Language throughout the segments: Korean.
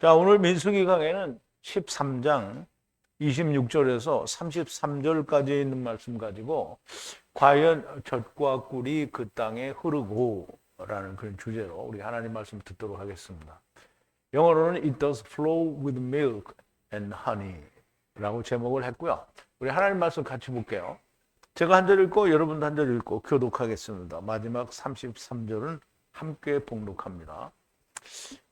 자, 오늘 민수기 강해는 13장 26절에서 33절까지 있는 말씀 가지고 과연 젖과 꿀이 그 땅에 흐르고 라는 그런 주제로 우리 하나님 말씀 듣도록 하겠습니다. 영어로는 It does flow with milk and honey 라고 제목을 했고요. 우리 하나님 말씀 같이 볼게요. 제가 한 절 읽고 여러분도 한 절 읽고 교독하겠습니다. 마지막 33절은 함께 봉독합니다.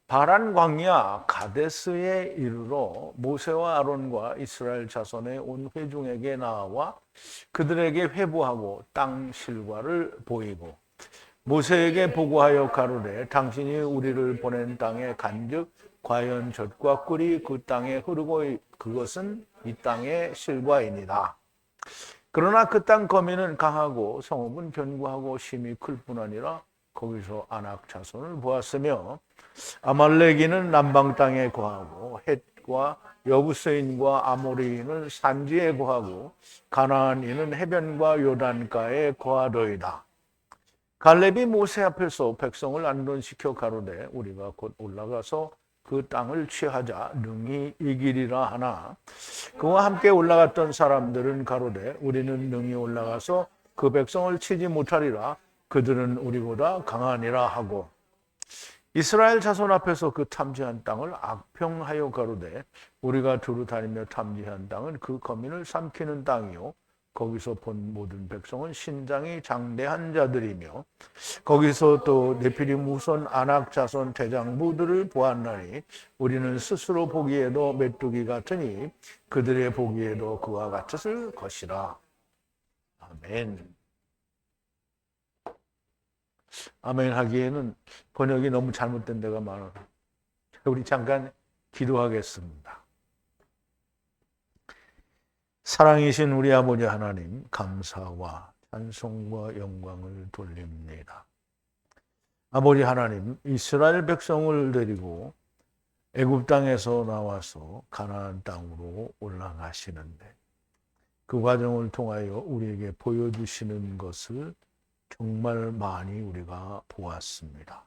바란 광야 가데스에 이르러 모세와 아론과 이스라엘 자손의 온 회중에게 나와 그들에게 회부하고 땅 실과를 보이고 모세에게 보고하여 가로되 당신이 우리를 보낸 땅에 간즉 과연 젖과 꿀이 그 땅에 흐르고 그것은 이 땅의 실과이니라. 그러나 그 땅 거민은 강하고 성읍은 견고하고 심히 클 뿐 아니라 거기서 아낙 자손을 보았으며 아말렉인은 남방 땅에 거하고 헷과 여부스인과 아모리인은 산지에 거하고 가나안인은 해변과 요단가에 거하더이다. 갈렙이 모세 앞에서 백성을 안론시켜 가로되 우리가 곧 올라가서 그 땅을 취하자 능히 이기리라 하나 그와 함께 올라갔던 사람들은 가로되 우리는 능히 올라가서 그 백성을 치지 못하리라. 그들은 우리보다 강하니라 하고 이스라엘 자손 앞에서 그 탐지한 땅을 악평하여 가로되 우리가 두루 다니며 탐지한 땅은 그 거민을 삼키는 땅이요 거기서 본 모든 백성은 신장이 장대한 자들이며 거기서 또 네피림 후손 아낙 자손 대장부들을 보았나니 우리는 스스로 보기에도 메뚜기 같으니 그들의 보기에도 그와 같았을 것이라. 아멘. 아멘 하기에는 번역이 너무 잘못된 데가 많아요. 우리 잠깐 기도하겠습니다. 사랑이신 우리 아버지 하나님, 감사와 찬송과 영광을 돌립니다. 아버지 하나님, 이스라엘 백성을 데리고 애굽 땅에서 나와서 가나안 땅으로 올라가시는데 그 과정을 통하여 우리에게 보여주시는 것을 정말 많이 우리가 보았습니다.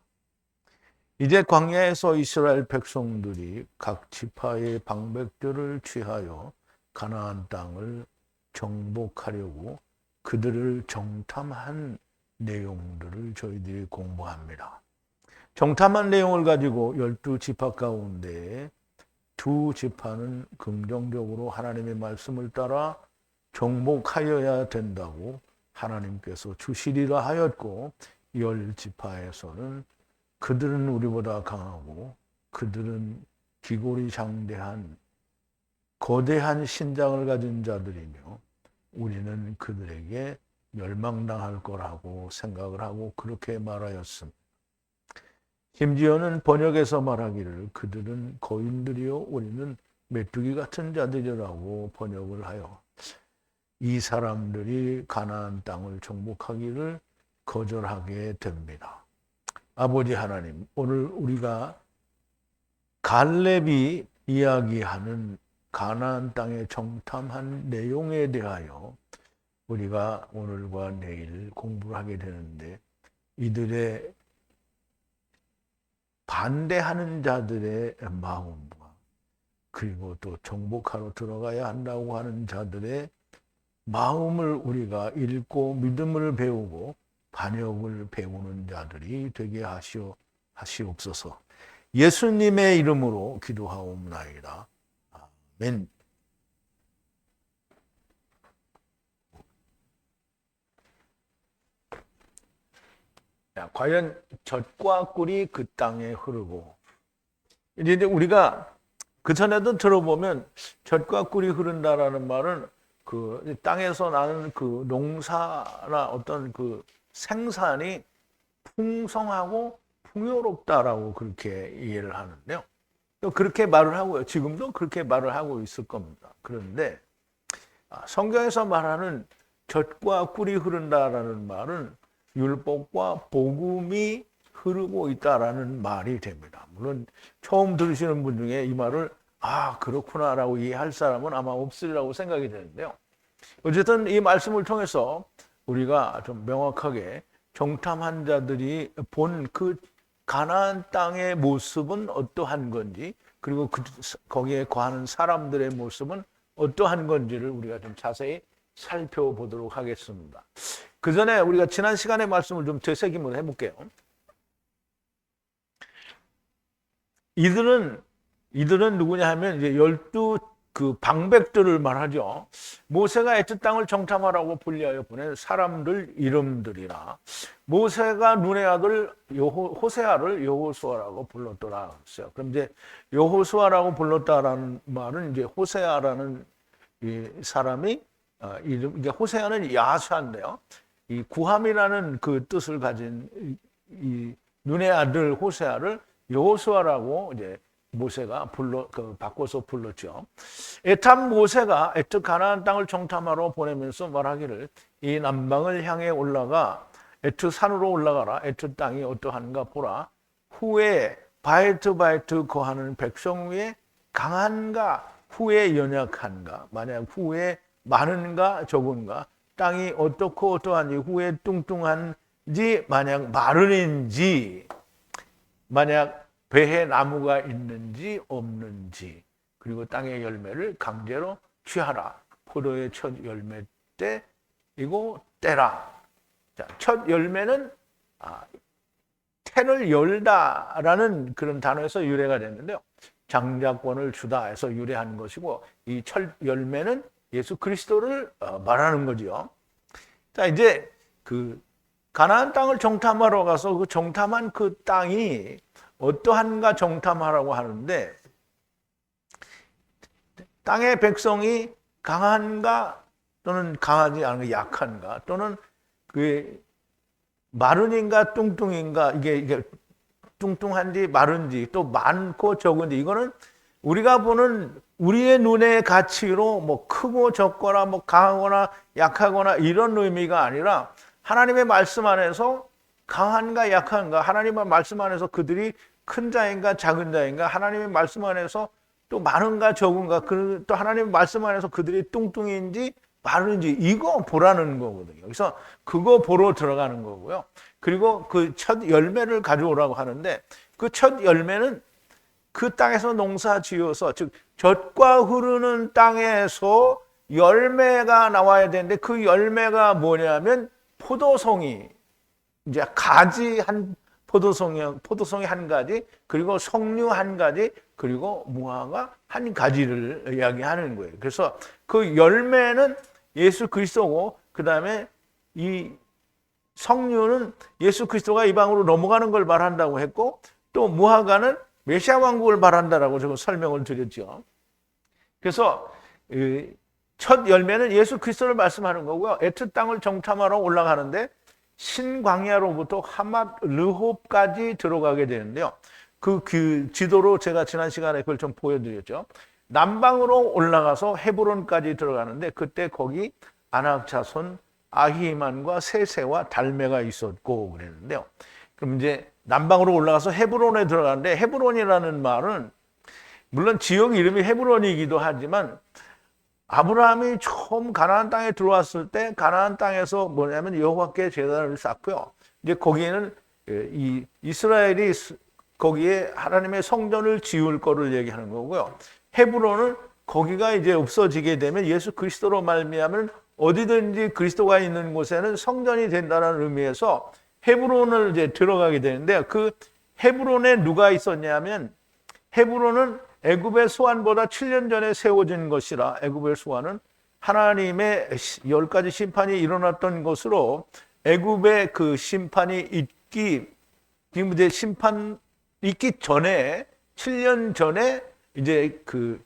이제 광야에서 이스라엘 백성들이 각 지파의 방백들을 취하여 가나안 땅을 정복하려고 그들을 정탐한 내용들을 저희들이 공부합니다. 정탐한 내용을 가지고 12지파 가운데 2지파는 긍정적으로 하나님의 말씀을 따라 정복하여야 된다고 하나님께서 주시리라 하였고 10지파에서는 그들은 우리보다 강하고 그들은 기골이 장대한 거대한 신장을 가진 자들이며 우리는 그들에게 멸망당할 거라고 생각을 하고 그렇게 말하였습니다. 심지어는 번역에서 말하기를 그들은 거인들이요 우리는 메뚜기 같은 자들이라고 번역을 하여 이 사람들이 가나안 땅을 정복하기를 거절하게 됩니다. 아버지 하나님, 오늘 우리가 갈렙이 이야기하는 가나안 땅의 정탐한 내용에 대하여 우리가 오늘과 내일 공부를 하게 되는데 이들의 반대하는 자들의 마음과 그리고 또 정복하러 들어가야 한다고 하는 자들의 마음을 우리가 읽고 믿음을 배우고 반역을 배우는 자들이 되게 하시옵소서. 예수님의 이름으로 기도하옵나이다. 아멘. 자, 과연 젖과 꿀이 그 땅에 흐르고 이제 우리가 그 전에도 들어보면 젖과 꿀이 흐른다라는 말은 그 땅에서 나는 그 농사나 어떤 그 생산이 풍성하고 풍요롭다라고 그렇게 이해를 하는데요. 또 그렇게 말을 하고요. 지금도 그렇게 말을 하고 있을 겁니다. 그런데 성경에서 말하는 젖과 꿀이 흐른다라는 말은 율법과 복음이 흐르고 있다라는 말이 됩니다. 물론 처음 들으시는 분 중에 이 말을 그렇구나라고 이해할 사람은 아마 없으리라고 생각이 되는데요. 어쨌든 이 말씀을 통해서 우리가 좀 명확하게 정탐한 자들이 본 그 가나안 땅의 모습은 어떠한 건지, 그리고 거기에 거하는 사람들의 모습은 어떠한 건지를 우리가 좀 자세히 살펴보도록 하겠습니다. 그 전에 우리가 지난 시간의 말씀을 좀 되새김을 해볼게요. 이들은 누구냐 하면 이제 12 그 방백들을 말하죠. 모세가 애굽 땅을 정탐하라고 분리하여 보낸 사람들 이름들이라. 모세가 눈의 아들 호세아를 여호수아라고 불렀더라 했어요. 그럼 이제 여호수아라고 불렀다라는 말은 이제 호세아라는 이 사람이 이름, 이게 호세아는 야수인데요. 이 구함이라는 그 뜻을 가진 이 눈의 아들 호세아를 여호수아라고 이제 모세가 바꿔서 불렀죠. 에탐 모세가 애굽 가나안 땅을 정탐하러 보내면서 말하기를 이 남방을 향해 올라가 애굽 산으로 올라가라. 애굽 땅이 어떠한가 보라. 후에 바이트 거하는 백성 위에 강한가 후에 연약한가. 만약 후에 많은가 적은가. 땅이 어떻고 어떠한지 후에 뚱뚱한지 만약 마른인지 만약 배에 나무가 있는지 없는지 그리고 땅의 열매를 강제로 취하라. 포도의 첫 열매 때 이거 떼라. 자, 첫 열매는 텐을 열다라는 그런 단어에서 유래가 됐는데요. 장자권을 주다 해서 유래한 것이고 이 첫 열매는 예수 그리스도를 말하는 거죠. 자, 이제 그 가나안 땅을 정탐하러 가서 그 정탐한 그 땅이 어떠한가 정탐하라고 하는데 땅의 백성이 강한가 또는 강하지 않은가 약한가 또는 그 마른인가 뚱뚱인가 이게 뚱뚱한지 마른지 또 많고 적은지 이거는 우리가 보는 우리의 눈의 가치로 뭐 크고 적거나 뭐 강하거나 약하거나 이런 의미가 아니라 하나님의 말씀 안에서 강한가 약한가 하나님의 말씀 안에서 그들이 큰 자인가 작은 자인가 하나님의 말씀 안에서 또 많은가 적은가 또 하나님의 말씀 안에서 그들이 뚱뚱인지 마른지 이거 보라는 거거든요. 그래서 그거 보러 들어가는 거고요. 그리고 그 첫 열매를 가져오라고 하는데 그 첫 열매는 그 땅에서 농사 지어서 즉 젖과 흐르는 땅에서 열매가 나와야 되는데 그 열매가 뭐냐면 포도송이 이제 가지 한 포도송이 한 가지 그리고 석류 한 가지 그리고 무화과 한 가지를 이야기하는 거예요. 그래서 그 열매는 예수 그리스도고 그다음에 이 석류는 예수 그리스도가 이방으로 넘어가는 걸 말한다고 했고 또 무화과는 메시아 왕국을 말한다라고 제가 설명을 드렸죠. 그래서 첫 열매는 예수 그리스도를 말씀하는 거고요. 애굽 땅을 정탐하러 올라가는데 신광야로부터 하맛 르홉까지 들어가게 되는데요. 그 지도로 제가 지난 시간에 그걸 좀 보여드렸죠. 남방으로 올라가서 헤브론까지 들어가는데 그때 거기 아낙 자손 아히만과 세세와 달메가 있었고 그랬는데요. 그럼 이제 남방으로 올라가서 헤브론에 들어가는데 헤브론이라는 말은 물론 지역 이름이 헤브론이기도 하지만 아브라함이 처음 가나안 땅에 들어왔을 때 가나안 땅에서 뭐냐면 여호와께 제단을 쌓고요. 이제 거기에는 이 이스라엘이 거기에 하나님의 성전을 지을 거를 얘기하는 거고요. 헤브론은 거기가 이제 없어지게 되면 예수 그리스도로 말미암은 어디든지 그리스도가 있는 곳에는 성전이 된다는 의미에서 헤브론을 이제 들어가게 되는데 그 헤브론에 누가 있었냐면 헤브론은 애굽의 수완보다 7년 전에 세워진 것이라 애굽의 수완은 하나님의 10가지 심판이 일어났던 것으로 애굽의 그 심판이 있기 전에 7년 전에 이제 그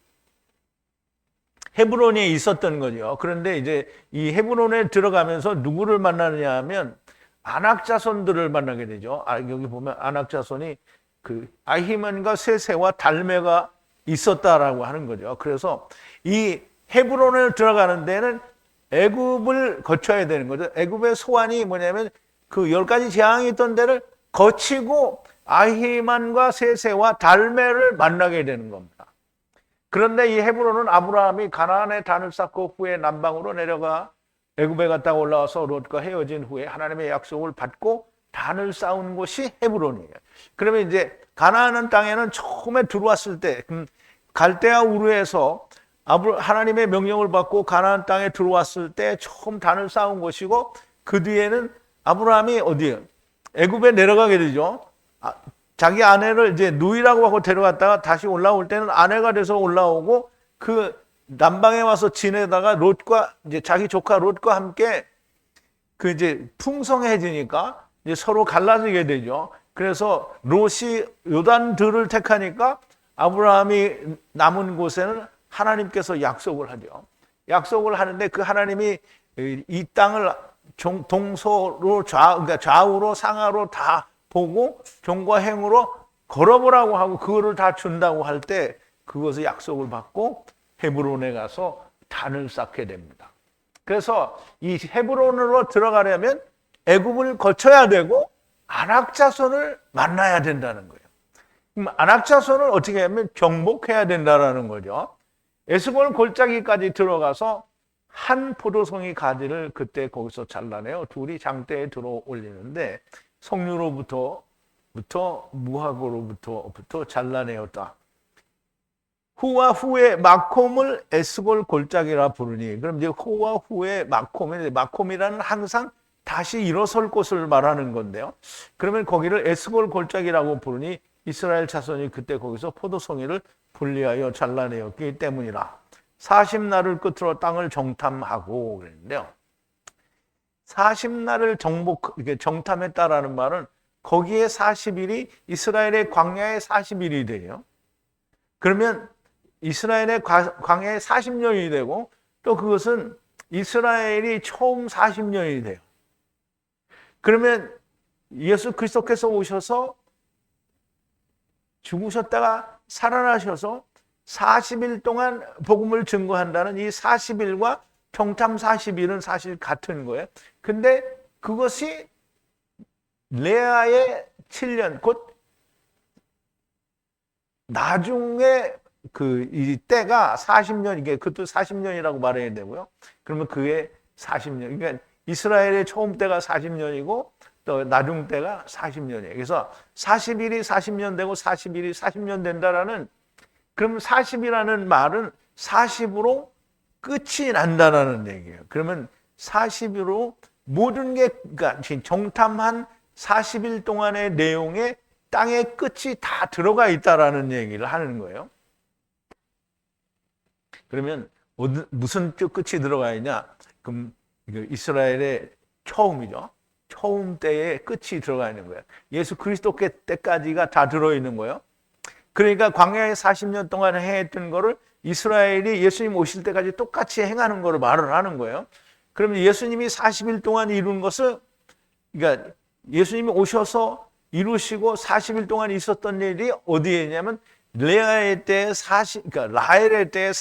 헤브론에 있었던 거죠. 그런데 이제 이 헤브론에 들어가면서 누구를 만나느냐 하면 아낙 자손들을 만나게 되죠. 여기 보면 아낙 자손이 그 아히만과 세세와 달메가 있었다라고 하는 거죠. 그래서 이 헤브론을 들어가는 데는 애굽을 거쳐야 되는 거죠. 애굽의 소환이 뭐냐면 그 10가지 재앙이 있던 데를 거치고 아히만과 세세와 달메를 만나게 되는 겁니다. 그런데 이 헤브론은 아브라함이 가나안에 단을 쌓고 후에 남방으로 내려가 애굽에 갔다가 올라와서 롯과 헤어진 후에 하나님의 약속을 받고 단을 쌓은 곳이 헤브론이에요. 그러면 이제 가나안 땅에는 처음에 들어왔을 때 갈대아 우르에서 하나님의 명령을 받고 가나안 땅에 들어왔을 때 처음 단을 쌓은 곳이고, 그 뒤에는 아브라함이 어디에 애굽에 내려가게 되죠. 자기 아내를 이제 누이라고 하고 데려갔다가 다시 올라올 때는 아내가 돼서 올라오고, 그 남방에 와서 지내다가 롯과 이제 자기 조카 롯과 함께 그 이제 풍성해지니까 이제 서로 갈라지게 되죠. 그래서 롯이 요단들을 택하니까 아브라함이 남은 곳에는 하나님께서 약속을 하죠. 약속을 하는데 그 하나님이 이 땅을 동서로 그러니까 좌우로 상하로 다 보고 종과 행으로 걸어보라고 하고 그거를 다 준다고 할 때 그것을 약속을 받고 헤브론에 가서 단을 쌓게 됩니다. 그래서 이 헤브론으로 들어가려면 애굽을 거쳐야 되고 아낙 자손을 만나야 된다는 거예요. 그럼 아낙 자손을 어떻게 하면 정복해야 된다는 거죠. 에스골 골짜기까지 들어가서 한 포도송이 가지를 그때 거기서 잘라내요. 둘이 장대에 들어 올리는데 석류로부터 무화과로부터 잘라내었다. 후와 후의 마콤을 에스골 골짜기라 부르니, 그럼 이제 후와 후의 마콤이라는 항상 다시 일어설 곳을 말하는 건데요. 그러면 거기를 에스골 골짜기라고 부르니 이스라엘 자손이 그때 거기서 포도송이를 분리하여 잘라내었기 때문이라. 40날을 끝으로 땅을 정탐하고 그랬는데요. 40날을 정탐했다라는 말은 거기에 40일이 이스라엘의 광야의 40일이 돼요. 그러면 이스라엘의 광야의 40년이 되고 또 그것은 이스라엘이 처음 40년이 돼요. 그러면 예수 그리스도께서 오셔서 죽으셨다가 살아나셔서 40일 동안 복음을 증거한다는 이 40일과 정탐 40일은 사실 같은 거예요. 근데 그것이 레아의 7년, 곧 나중에 이 때가 40년, 이게 그것도 40년이라고 말해야 되고요. 그러면 그게 40년. 그러니까 이스라엘의 처음 때가 40년이고 또 나중 때가 40년이에요. 그래서 40일이 40년 되고 40일이 40년 된다라는, 그럼 40이라는 말은 40으로 끝이 난다라는 얘기예요. 그러면 40으로 모든 게, 그러니까 정탐한 40일 동안의 내용에 땅의 끝이 다 들어가 있다라는 얘기를 하는 거예요. 그러면 무슨 끝이 들어가 있냐? 그럼 이스라엘의 처음이죠. 처음 때의 끝이 들어가 있는 거예요. 예수 그리스도 때까지가 다 들어있는 거예요. 그러니까 광야에 40년 동안 행했던 거를 이스라엘이 예수님 오실 때까지 똑같이 행하는 거를 말을 하는 거예요. 그러면 예수님이 40일 동안 이룬 것을, 그러니까 예수님이 오셔서 이루시고 40일 동안 있었던 일이 어디에 있냐면 레아의 때 그러니까 라헬의 때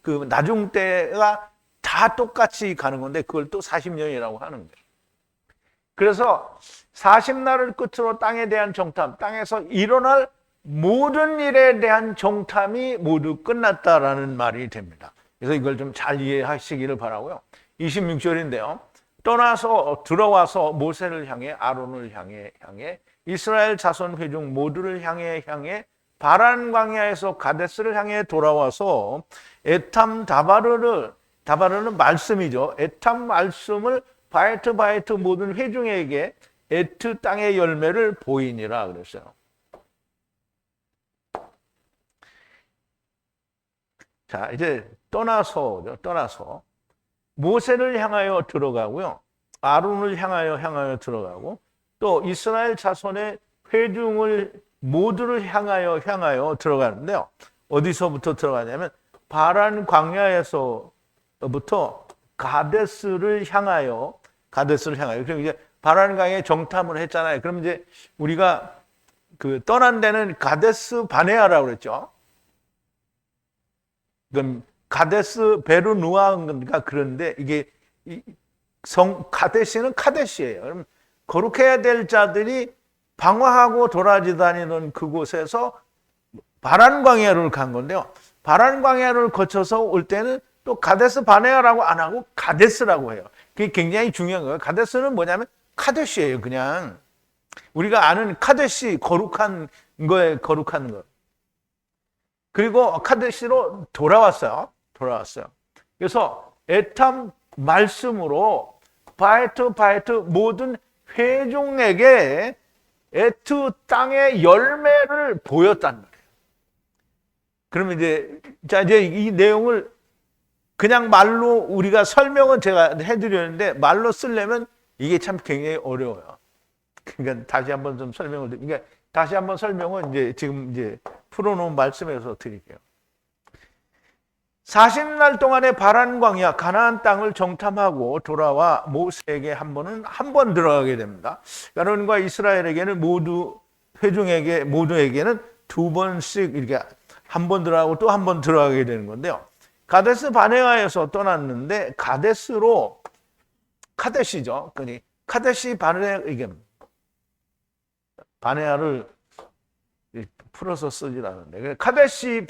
그 나중 때가 다 똑같이 가는 건데 그걸 또 40년이라고 하는 거예요. 그래서 40날을 끝으로 땅에 대한 정탐, 땅에서 일어날 모든 일에 대한 정탐이 모두 끝났다라는 말이 됩니다. 그래서 이걸 좀 잘 이해하시기를 바라고요. 26절인데요. 들어와서 모세를 향해 아론을 향해 이스라엘 자손 회중 모두를 향해 바란 광야에서 가데스를 향해 돌아와서 에탐 다바르는 말씀이죠. 에탐 말씀을 바에트 모든 회중에게 에트 땅의 열매를 보이니라 그랬어요. 자, 이제 떠나서 모세를 향하여 들어가고요. 아론을 향하여 들어가고 또 이스라엘 자손의 회중을 모두를 향하여 들어가는데요. 어디서부터 들어가냐면 바란 광야에서부터 가데스를 향하여. 그럼 이제 바란 광야에 정탐을 했잖아요. 그럼 이제 우리가 떠난 데는 가데스 바네아라고 그랬죠. 그럼 가데스 베르누아가 그런데 이게 가데시는 카데시예요. 그럼 거룩해야 될 자들이 방황하고 도라지 다니는 그곳에서 바란 광야를 간 건데요. 바란 광야를 거쳐서 올 때는 또 가데스 바네아라고 안 하고 가데스라고 해요. 그게 굉장히 중요한 거예요. 가데스는 뭐냐면 카데시예요. 그냥 우리가 아는 카데시, 거룩한 거에 거룩한 거. 그리고 카데시로 돌아왔어요. 그래서 에탐 말씀으로 바에트 모든 회중에게 에트 땅의 열매를 보였단 말이에요. 그러면 이제 이 내용을 그냥 말로 우리가 설명은 제가 해드렸는데 말로 쓰려면 이게 참 굉장히 어려워요. 그러니까 다시 한번 좀 설명을 그러니까 다시 한번 설명은 지금 풀어놓은 말씀에서 드릴게요. 40날 동안의 바란 광야 가나안 땅을 정탐하고 돌아와 모세에게 한 번 들어가게 됩니다. 아론과 이스라엘에게는 모두에게는 두 번씩 이렇게 한 번 들어가고 또 한 번 들어가게 되는 건데요. 가데스 바네아에서 떠났는데 카데시죠. 그러니 카데시 바네아 이게 바네아를 풀어서 쓰질 않는데 카데시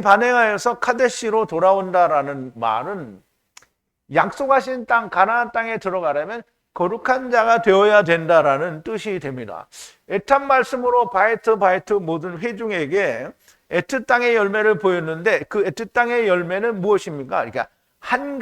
바네아에서 카데시로 돌아온다라는 말은 약속하신 땅 가나안 땅에 들어가려면 거룩한 자가 되어야 된다라는 뜻이 됩니다. 에탐 말씀으로 바에트 모든 회중에게 에트 땅의 열매를 보였는데 그 에트 땅의 열매는 무엇입니까? 그러니까 한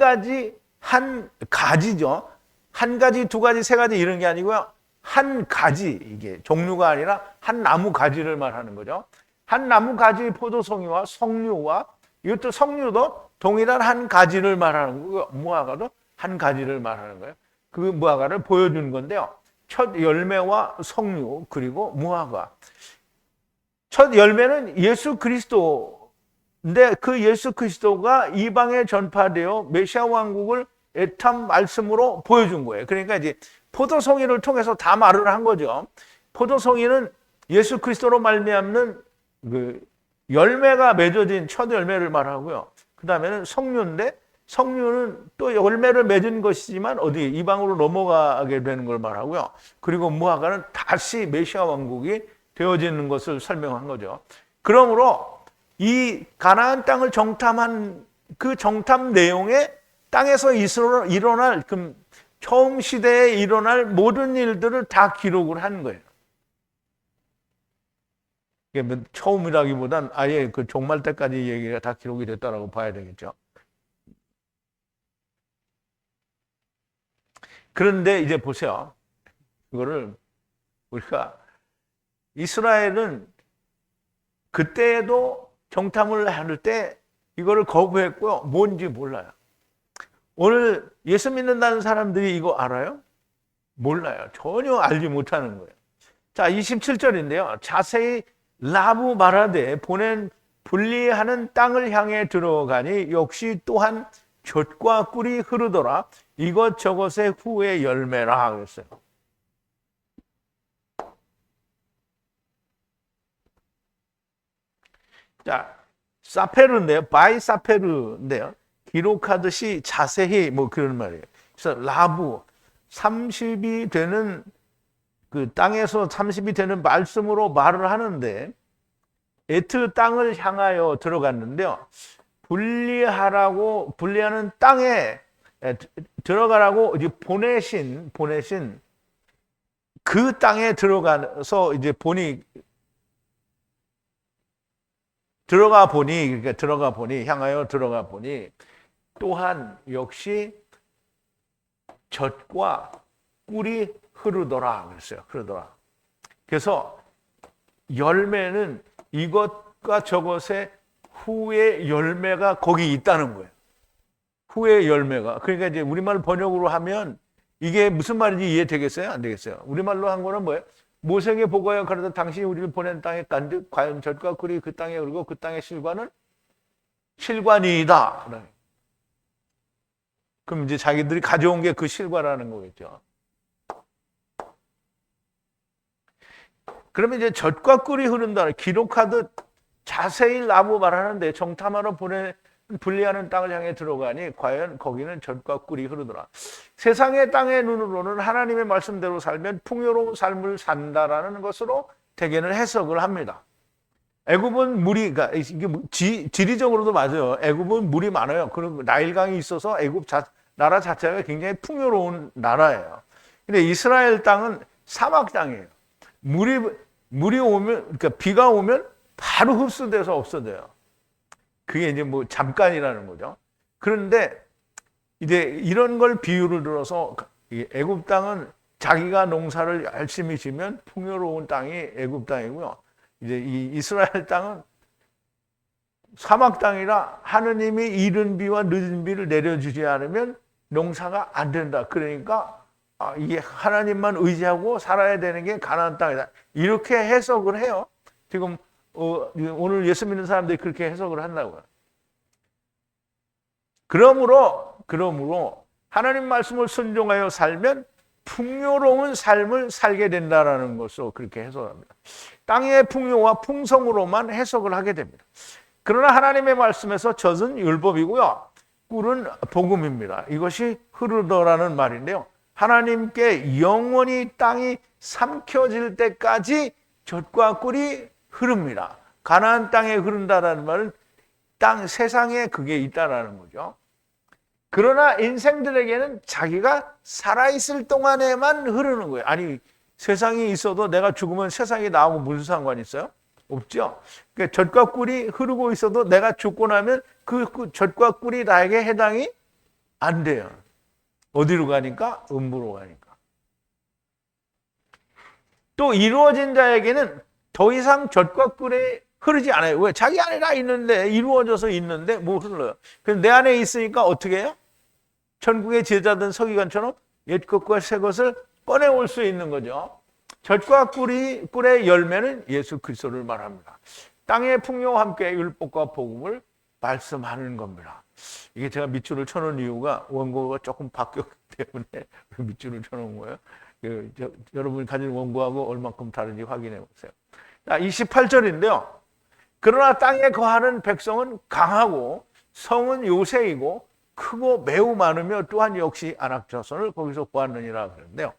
가지죠. 한 가지, 두 가지, 세 가지 이런 게 아니고요. 한 가지, 이게 종류가 아니라 한 나무 가지를 말하는 거죠. 한 나무 가지 포도송이와 석류와 이것도 석류도 동일한 한 가지를 말하는 거고 무화과도 한 가지를 말하는 거예요. 그 무화과를 보여주는 건데요. 첫 열매와 석류 그리고 무화과. 첫 열매는 예수 그리스도인데 그 예수 그리스도가 이방에 전파되어 메시아 왕국을 에탐 말씀으로 보여준 거예요. 그러니까 이제 포도송이를 통해서 다 말을 한 거죠. 포도송이는 예수 그리스도로 말미암는 그 열매가 맺어진 첫 열매를 말하고요. 그 다음에는 석류인데 석류는 또 열매를 맺은 것이지만 어디 이방으로 넘어가게 되는 걸 말하고요. 그리고 무화과는 다시 메시아 왕국이 되어지는 것을 설명한 거죠. 그러므로 이 가나안 땅을 정탐한 그 정탐 내용에 땅에서 일어날 처음 시대에 일어날 모든 일들을 다 기록을 한 거예요. 처음이라기보단 아예 그 종말 때까지 얘기가 다 기록이 됐다라고 봐야 되겠죠. 그런데 이제 보세요. 이거를 우리가 이스라엘은 그때에도 정탐을 할 때 이거를 거부했고요. 뭔지 몰라요. 오늘 예수 믿는다는 사람들이 이거 알아요? 몰라요. 전혀 알지 못하는 거예요. 자, 27절인데요. 자세히 라부 말하되 보낸 분리하는 땅을 향해 들어가니 역시 또한 젖과 꿀이 흐르더라. 이것저것의 후의 열매라 그랬어요. 자, 사페르인데요. 바이사페르인데요. 기록하듯이 자세히 뭐 그런 말이에요. 그래서 라부 30이 되는 그 땅에서 30이 되는 말씀으로 말을 하는데 에트 땅을 향하여 들어갔는데요. 분리하는 땅에 들어가라고 이제 보내신 그 땅에 들어가서 이제 향하여 들어가 보니 또한 역시 젖과 꿀이 흐르더라 그랬어요. 그래서 열매는 이것과 저것의 후의 열매가 거기 있다는 거예요. 후의 열매가. 그러니까 이제 우리말 번역으로 하면 이게 무슨 말인지 이해되겠어요? 안 되겠어요? 우리말로 한 거는 뭐예요? 모세에게 보고하여 가로되 당신이 우리를 보낸 땅에 간즉 과연 젖과 꿀이 그 땅에 흐르고 그 땅의 실과는 실관이다. 그럼 이제 자기들이 가져온 게 그 실과라는 거겠죠. 그러면 이제 젖과 꿀이 흐른다. 기록하듯 자세히 라고 말하는데 정탐하러 분리하는 땅을 향해 들어가니 과연 거기는 젖과 꿀이 흐르더라. 세상의 땅의 눈으로는 하나님의 말씀대로 살면 풍요로운 삶을 산다라는 것으로 대개는 해석을 합니다. 애굽은 물이, 그러니까 이게 지리적으로도 맞아요. 애굽은 물이 많아요. 그리고 나일강이 있어서 애굽 나라 자체가 굉장히 풍요로운 나라예요. 근데 이스라엘 땅은 사막 땅이에요. 물이 오면, 그러니까 비가 오면 바로 흡수돼서 없어져요. 그게 이제 뭐 잠깐이라는 거죠. 그런데 이제 이런 걸 비유를 들어서 애굽 땅은 자기가 농사를 열심히 지면 풍요로운 땅이 애굽 땅이고요. 이제 이 이스라엘 땅은 사막 땅이라 하느님이 이른 비와 늦은 비를 내려주지 않으면 농사가 안 된다. 그러니까 이게 하나님만 의지하고 살아야 되는 게 가나안 땅이다. 이렇게 해석을 해요. 지금 오늘 예수 믿는 사람들이 그렇게 해석을 한다고요. 그러므로 하나님 말씀을 순종하여 살면 풍요로운 삶을 살게 된다라는 것으로 그렇게 해석합니다. 땅의 풍요와 풍성으로만 해석을 하게 됩니다. 그러나 하나님의 말씀에서 젖은 율법이고요, 꿀은 복음입니다. 이것이 흐르더라는 말인데요, 하나님께 영원히 땅이 삼켜질 때까지 젖과 꿀이 흐릅니다. 가나안 땅에 흐른다라는 말은 세상에 그게 있다라는 거죠. 그러나 인생들에게는 자기가 살아있을 동안에만 흐르는 거예요. 아니, 세상이 있어도 내가 죽으면 세상이 나하고 무슨 상관이 있어요? 없죠. 그러니까 젖과 꿀이 흐르고 있어도 내가 죽고 나면 그 젖과 꿀이 나에게 해당이 안 돼요. 어디로 가니까? 음부로 가니까. 또 이루어진 자에게는 더 이상 젖과 꿀이 흐르지 않아요. 왜? 자기 안에 다 있는데, 이루어져서 있는데 뭐 흘러요. 그래서 내 안에 있으니까 어떻게 해요? 천국의 제자된 서기관처럼 옛것과 새것을 꺼내올 수 있는 거죠. 젖과 꿀의 열매는 예수 그리스도를 말합니다. 땅의 풍요와 함께 율법과 복음을 말씀하는 겁니다. 이게 제가 밑줄을 쳐놓은 이유가 원고가 조금 바뀌었기 때문에 밑줄을 쳐놓은 거예요. 여러분이 가진 원고하고 얼마큼 다른지 확인해 보세요. 28절인데요. 그러나 땅에 거하는 백성은 강하고 성은 요새이고 크고 매우 많으며 또한 역시 아낙 자손을 거기서 보았느니라 그러는데요.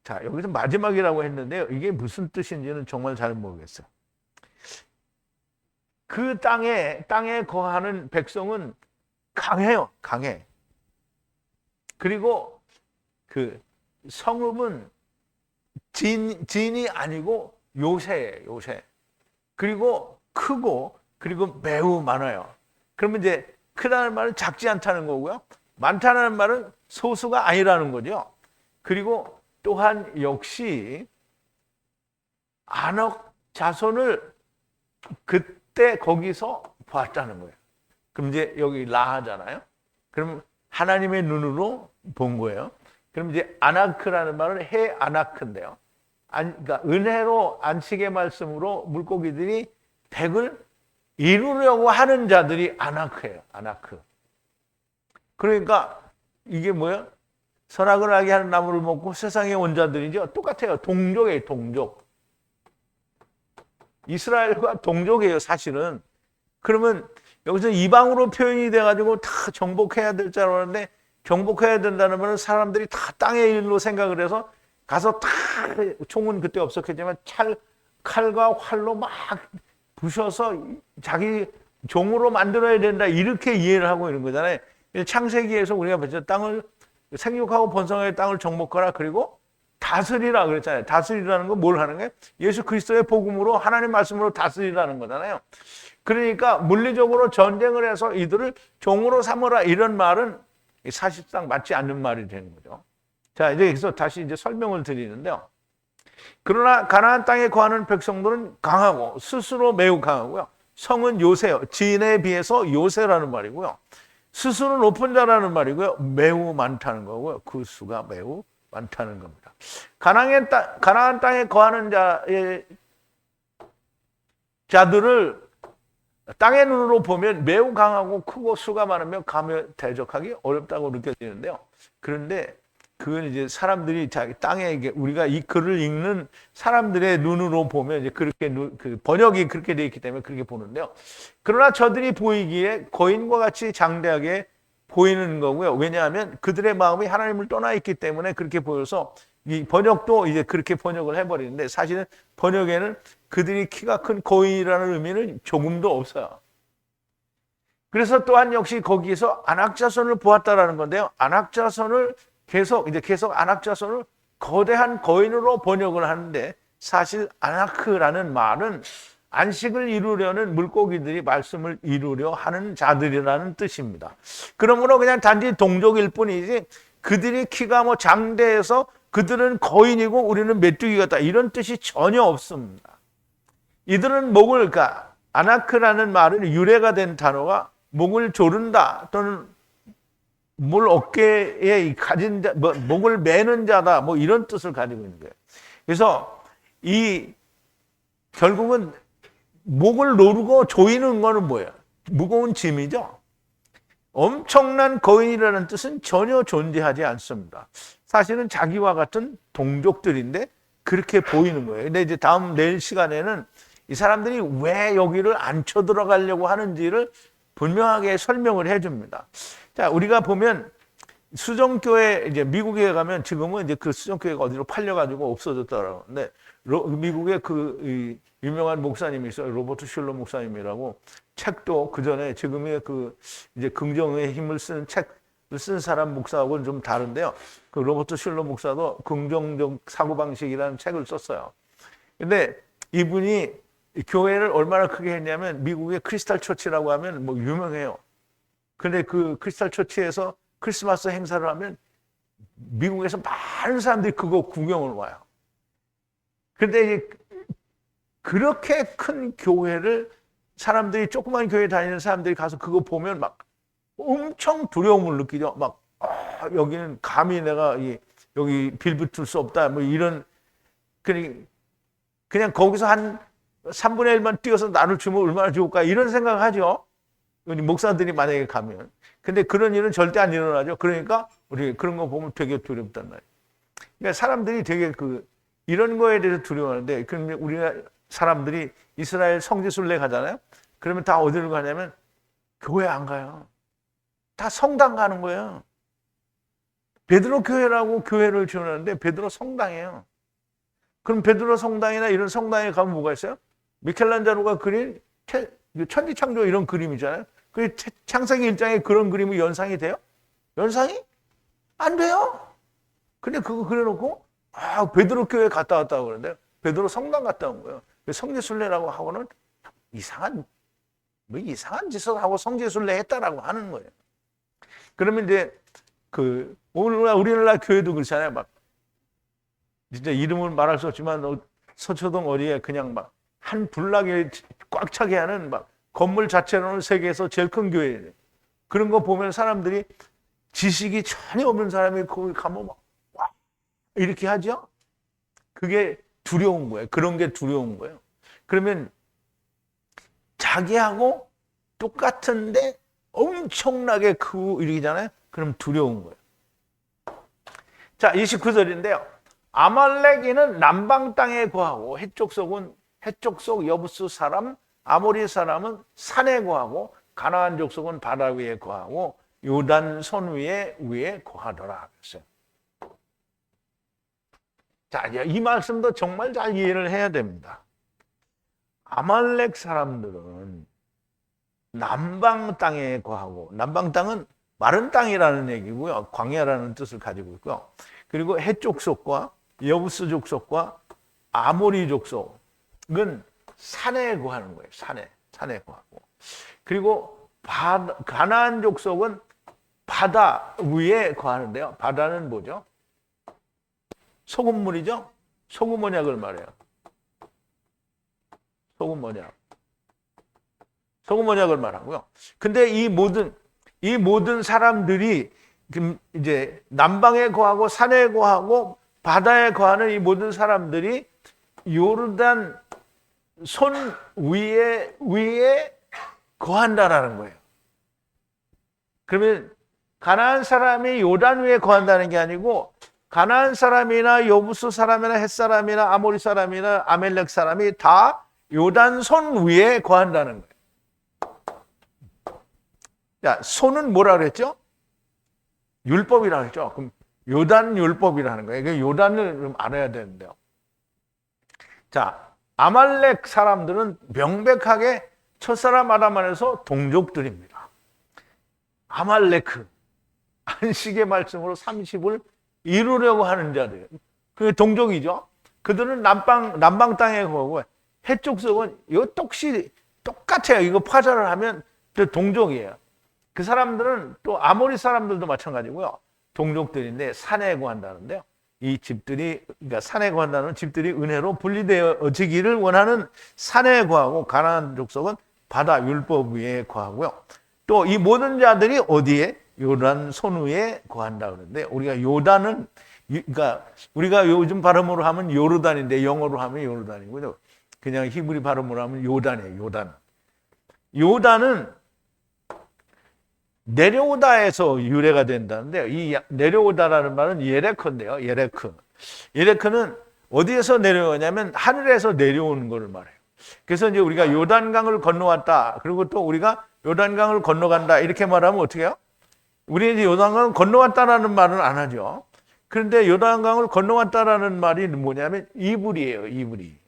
자, 여기서 마지막이라고 했는데요, 이게 무슨 뜻인지는 정말 잘 모르겠어요. 그 땅에 거하는 백성은 강해요. 강해. 그리고 그 성읍은 진이 아니고 요새예요. 요새. 그리고 크고 그리고 매우 많아요. 그러면 이제 크다는 말은 작지 않다는 거고요, 많다는 말은 소수가 아니라는 거죠. 그리고 또한 역시 아낙 자손을 그때 거기서 봤다는 거예요. 그럼 이제 여기 라하잖아요. 그럼 하나님의 눈으로 본 거예요. 그럼 이제 아나크라는 말은 해 아나크인데요. 그러니까 은혜로 안식의 말씀으로 물고기들이 백을 이루려고 하는 자들이 아나크예요. 아나크. 그러니까 이게 뭐예요? 선악을 알게 하는 나무를 먹고 세상에 온 자들이죠. 똑같아요. 동족이에요. 동족. 이스라엘과 동족이에요. 사실은. 그러면 여기서 이방으로 표현이 돼가지고 다 정복해야 될 줄 알았는데, 정복해야 된다는 말은 사람들이 다 땅의 일로 생각을 해서 가서 다, 총은 그때 없었겠지만 칼과 활로 막 부셔서 자기 종으로 만들어야 된다, 이렇게 이해를 하고 있는 거잖아요. 창세기에서 우리가 봤죠. 땅을 생육하고 번성하여 땅을 정복하라, 그리고 다스리라 그랬잖아요. 다스리라는 건 뭘 하는 거예요? 예수 그리스도의 복음으로, 하나님 말씀으로 다스리라는 거잖아요. 그러니까 물리적으로 전쟁을 해서 이들을 종으로 삼으라, 이런 말은 사실상 맞지 않는 말이 되는 거죠. 자, 이제 여기서 다시 이제 설명을 드리는데요. 그러나 가나안 땅에 거하는 백성들은 강하고 스스로 매우 강하고요. 성은 요새요. 진에 비해서 요새라는 말이고요. 스스로 높은 자라는 말이고요. 매우 많다는 거고요. 그 수가 매우 많다는 겁니다. 가나안 땅에 거하는 자들을 땅의 눈으로 보면 매우 강하고 크고 수가 많으며 감히 대적하기 어렵다고 느껴지는데요. 그런데 그건 이제 사람들이 땅에, 우리가 이 글을 읽는 사람들의 눈으로 보면 이제 그렇게 그 번역이 그렇게 되어 있기 때문에 그렇게 보는데요. 그러나 저들이 보이기에 거인과 같이 장대하게 보이는 거고요. 왜냐하면 그들의 마음이 하나님을 떠나 있기 때문에 그렇게 보여서 이 번역도 이제 그렇게 번역을 해버리는데, 사실은 번역에는 그들이 키가 큰 거인이라는 의미는 조금도 없어요. 그래서 또한 역시 거기서 아낙 자손을 보았다라는 건데요. 아낙 자손을 계속 안악자손을 거대한 거인으로 번역을 하는데, 사실 아나크라는 말은 안식을 이루려는 물고기들이 말씀을 이루려 하는 자들이라는 뜻입니다. 그러므로 그냥 단지 동족일 뿐이지 그들이 키가 뭐 장대해서 그들은 거인이고 우리는 메뚜기 같다 이런 뜻이 전혀 없습니다. 이들은 그러니까 아나크라는 말은 유래가 된 단어가 목을 조른다 또는 물 어깨에 가진 자, 목을 매는 자다 뭐 이런 뜻을 가지고 있는 거예요. 그래서 결국은 목을 노르고 조이는 거는 뭐예요? 무거운 짐이죠. 엄청난 거인이라는 뜻은 전혀 존재하지 않습니다. 사실은 자기와 같은 동족들인데 그렇게 보이는 거예요. 근데 이제 내일 시간에는 이 사람들이 왜 여기를 안 쳐들어가려고 하는지를 분명하게 설명을 해줍니다. 자, 우리가 보면 수정교회, 이제 미국에 가면 지금은 이제 그 수정교회가 어디로 팔려가지고 없어졌더라고요. 근데 미국에 그 유명한 목사님이 있어요. 로버트 슐러 목사님이라고. 책도 그 전에 지금의 그 이제 긍정의 힘을 쓰는 책을 쓴 사람 목사하고는 좀 다른데요. 그 로버트 슐러 목사도 긍정적 사고방식이라는 책을 썼어요. 근데 이분이 교회를 얼마나 크게 했냐면 미국의 크리스탈 처치라고 하면 뭐 유명해요. 근데 그 크리스탈 처치에서 크리스마스 행사를 하면 미국에서 많은 사람들이 그거 구경을 와요. 근데 그렇게 큰 교회를 사람들이 조그만 교회 다니는 사람들이 가서 그거 보면 막 엄청 두려움을 느끼죠. 막 여기는 감히 내가 여기 빌붙을 수 없다. 뭐 이런 그냥 거기서 한 3분의 1만 뛰어서 나를 주면 얼마나 좋을까 이런 생각을 하죠. 목사들이 만약에 가면. 근데 그런 일은 절대 안 일어나죠. 그러니까 우리 그런 거 보면 되게 두렵단 말이에요. 그러니까 사람들이 되게 이런 거에 대해서 두려워하는데, 그러면 우리가 사람들이 이스라엘 성지순례 가잖아요. 그러면 다 어디로 가냐면 교회 안 가요. 다 성당 가는 거예요. 베드로 교회라고 교회를 지어놨는데 베드로 성당이에요. 그럼 베드로 성당이나 이런 성당에 가면 뭐가 있어요? 미켈란젤로가 그린 천지창조 이런 그림이잖아요. 그 창세기 1장에 그런 그림이 연상이 돼요? 연상이? 안 돼요. 근데 그거 그려놓고 베드로 교회 갔다 왔다고 그러는데 베드로 성당 갔다 온 거예요. 성지순례라고 하고는 이상한 짓을 하고 성지순례 했다라고 하는 거예요. 그러면 이제 우리나라 교회도 그렇잖아요. 막 진짜 이름을 말할 수 없지만 서초동 어디에 그냥 막 한 불나게 꽉 차게 하는 막 건물 자체로는 세계에서 제일 큰 교회예요. 그런 거 보면 사람들이 지식이 전혀 없는 사람이 거기 가면 막 이렇게 하죠. 그게 두려운 거예요. 그런 게 두려운 거예요. 그러면 자기하고 똑같은데 엄청나게 크고 이러잖아요. 그럼 두려운 거예요. 자, 29절인데요. 아말렉인은 남방 땅에 거하고 해쪽 속 여부스 사람, 아모리 사람은 산에 거하고 가나안 족속은 바다 위에 거하고 요단 손 위에 거하더라. 그랬어요. 자, 이 말씀도 정말 잘 이해를 해야 됩니다. 아말렉 사람들은 남방 땅에 거하고, 남방 땅은 마른 땅이라는 얘기고요. 광야라는 뜻을 가지고 있고요. 그리고 해쪽 속과 여부스 족속과 아모리 족속은 산에 거하는 거예요. 산에 거하고. 그리고 가나안 족속은 바다 위에 거하는데요. 바다는 뭐죠? 소금물이죠? 소금 언약을 말해요. 소금 언약을 말하고요. 근데 이 모든 사람들이 이제 남방에 거하고 산에 거하고 바다에 거하는 이 모든 사람들이 요르단 손 위에 거한다라는 거예요. 그러면 가나안 사람이 요단 위에 거한다는 게 아니고 가나안 사람이나 여부스 사람이나 헷 사람이나 아모리 사람이나 아멜렉 사람이 다 요단 손 위에 거한다는 거예요. 자, 손은 뭐라 그랬죠? 율법이라고 그랬죠. 그럼 요단 율법이라는 거예요. 요단을 좀 알아야 되는데요. 자, 아말렉 사람들은 명백하게 첫사람 아담안에서 동족들입니다. 아말레크, 안식의 말씀으로 30을 이루려고 하는 자들. 그게 동족이죠. 그들은 남방 땅에 거고 해쪽 속은 이거 똑같아요. 이거 파절을 하면 동족이에요. 그 사람들은 또 아모리 사람들도 마찬가지고요. 동족들인데 산에 거한다는데요. 이 집들이, 그러니까 산에 거한다는 집들이 은혜로 분리되어지기를 원하는 산에 거하고 가나안 족속은 바다 율법 위에 거하고요. 또 이 모든 자들이 어디에? 요단 손위에 거한다 그러는데, 우리가 요단은, 그러니까 우리가 요즘 발음으로 하면 요르단인데 영어로 하면 요르단이고요. 그냥 히브리 발음으로 하면 요단이에요. 요단. 요단은 내려오다에서 유래가 된다는데, 이 내려오다라는 말은 예레크인데요. 예레크는 어디에서 내려오냐면 하늘에서 내려오는 것을 말해요. 그래서 이제 우리가 요단강을 건너왔다. 그리고 또 우리가 요단강을 건너간다. 이렇게 말하면 어떻게 해요? 우리 이제 요단강을 건너왔다라는 말은 안 하죠. 그런데 요단강을 건너왔다라는 말이 뭐냐면 이불이에요. 이불이.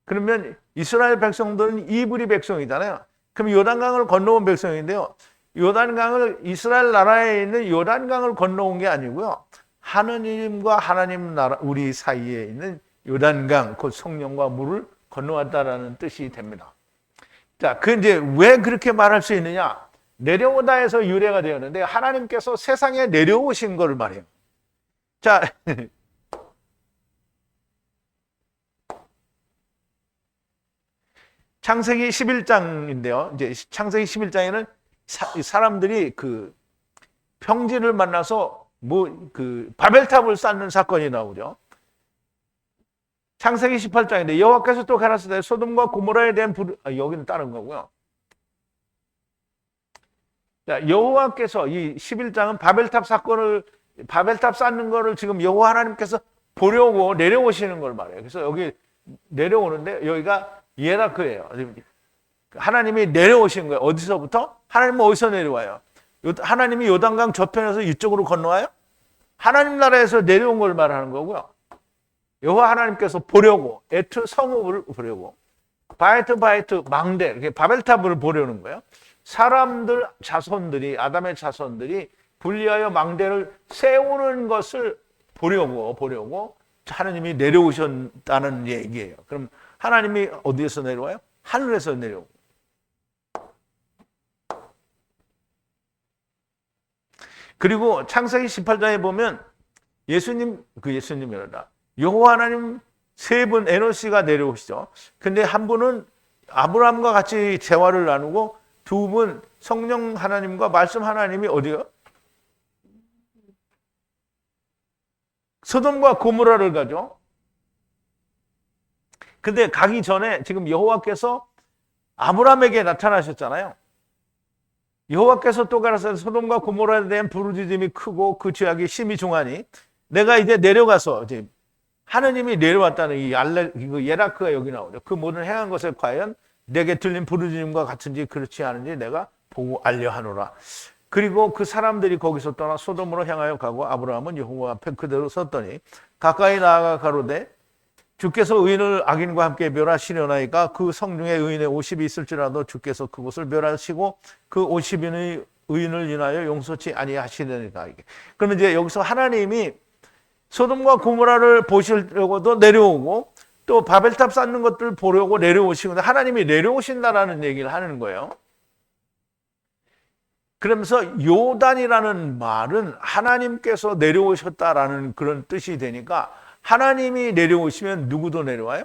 그러면 이스라엘 백성들은 이불이 백성이잖아요. 그럼 요단강을 건너온 백성인데요. 요단강을 이스라엘 나라에 있는 요단강을 건너온 게 아니고요. 하느님과 하나님 나라 우리 사이에 있는 요단강 곧 성령과 물을 건너왔다라는 뜻이 됩니다. 자, 그 이제 왜 그렇게 말할 수 있느냐? 내려오다에서 유래가 되었는데 하나님께서 세상에 내려오신 걸 말해요. 자, 창세기 11장인데요. 이제 창세기 11장에는 사람들이 그 평지를 만나서 바벨탑을 쌓는 사건이 나오죠. 창세기 18장인데 여호와께서 또 가라사대 소돔과 고모라에 대한 여기는 다른 거고요. 자, 여호와께서 이 11장은 바벨탑 쌓는 거를 지금 여호와 하나님께서 보려고 내려오시는 걸 말해요. 그래서 여기 내려오는데 여기가 예라크예요. 하나님이 내려오신 거예요. 어디서부터? 하나님은 어디서 내려와요? 하나님이 요단강 저편에서 이쪽으로 건너와요? 하나님 나라에서 내려온 걸 말하는 거고요. 여호와 하나님께서 보려고, 에트 성읍을 보려고, 바이트 망대, 이렇게 바벨탑을 보려는 거예요. 사람들 자손들이, 아담의 자손들이 분리하여 망대를 세우는 것을 보려고 하나님이 내려오셨다는 얘기예요. 그럼 하나님이 어디에서 내려와요? 하늘에서 내려오고. 그리고 창세기 18장에 보면 예수님이란다. 여호와 하나님 세 분 에노시가 내려오시죠. 근데 한 분은 아브라함과 같이 대화를 나누고 두 분 성령 하나님과 말씀 하나님이 어디요? 소돔과 고모라를 가죠. 근데 가기 전에 지금 여호와께서 아브라함에게 나타나셨잖아요. 여호와께서 또 가라사대 소돔과 고모라에 대한 부르짖음이 크고 그 죄악이 심히 중하니 내가 이제 내려가서 이제 하느님이 내려왔다는 이 예라크가 여기 나오죠. 그 모든 행한 것에 과연 내게 들린 부르짖음과 같은지 그렇지 않은지 내가 보고 알려하노라. 그리고 그 사람들이 거기서 떠나 소돔으로 향하여 가고 아브라함은 여호와 앞에 그대로 섰더니 가까이 나아가 가로되 주께서 의인을 악인과 함께 멸하시려나이까 그 성중에 의인의 50이 있을지라도 주께서 그곳을 멸하시고 그 50인의 의인을 인하여 용서치 아니하시려니까. 그러면 이제 여기서 하나님이 소돔과 고모라를 보시려고도 내려오고 또 바벨탑 쌓는 것들 보려고 내려오시고 하나님이 내려오신다라는 얘기를 하는 거예요. 그러면서 요단이라는 말은 하나님께서 내려오셨다라는 그런 뜻이 되니까 하나님이 내려오시면 누구도 내려와요?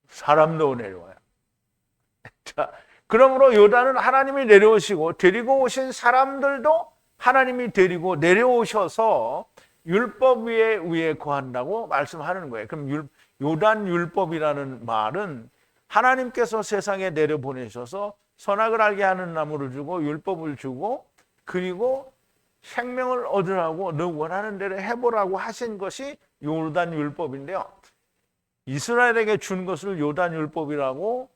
사람도 내려와요. 자, 그러므로 요단은 하나님이 내려오시고 데리고 오신 사람들도 하나님이 데리고 내려오셔서 율법 위에 거한다고 말씀하는 거예요. 그럼 요단 율법이라는 말은 하나님께서 세상에 내려보내셔서 선악을 알게 하는 나무를 주고 율법을 주고 그리고 생명을 얻으라고 너 원하는 대로 해보라고 하신 것이 요단 율법인데요. 이스라엘에게 준 것을 요단 율법이라고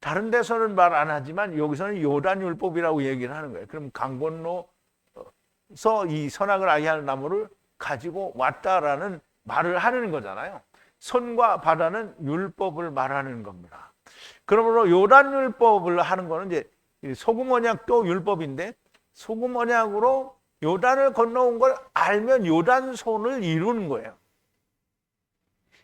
다른 데서는 말 안 하지만 여기서는 요단 율법이라고 얘기를 하는 거예요. 그럼 강 건너서 이 선악을 알게 하는 나무를 가지고 왔다라는 말을 하는 거잖아요. 선과 바다는 율법을 말하는 겁니다. 그러므로 요단 율법을 하는 거는 이제 소금 언약도 율법인데 소금 언약으로 요단을 건너온 걸 알면 요단손을 이루는 거예요.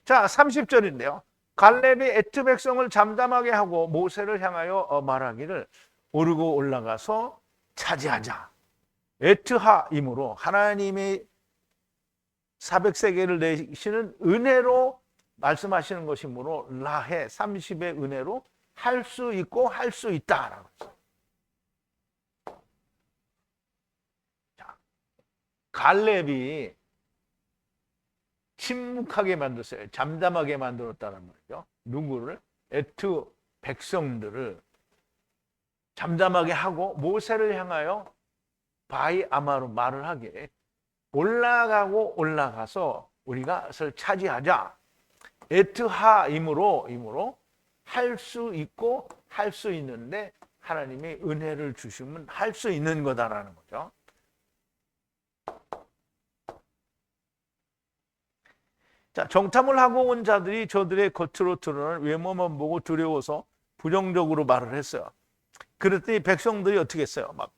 자, 30절인데요. 갈렙이 에트 백성을 잠잠하게 하고 모세를 향하여 말하기를 오르고 올라가서 차지하자. 에트하임으로 하나님이 400세겔을 내시는 은혜로 말씀하시는 것이므로 라해 30의 은혜로 할 수 있고 할 수 있다라고 했어요. 자, 갈렙이 침묵하게 만들었어요. 잠잠하게 만들었다는 말이죠. 누구를? 에트 백성들을 잠잠하게 하고 모세를 향하여 바이 아마로 말을 하게 올라가고 올라가서 우리가 그것을 차지하자. 에트하임으로 할 수 있고 할 수 있는데 하나님이 은혜를 주시면 할 수 있는 거다라는 거죠. 자, 정탐을 하고 온 자들이 저들의 겉으로 드러나는 외모만 보고 두려워서 부정적으로 말을 했어요. 그랬더니 백성들이 어떻게 했어요? 막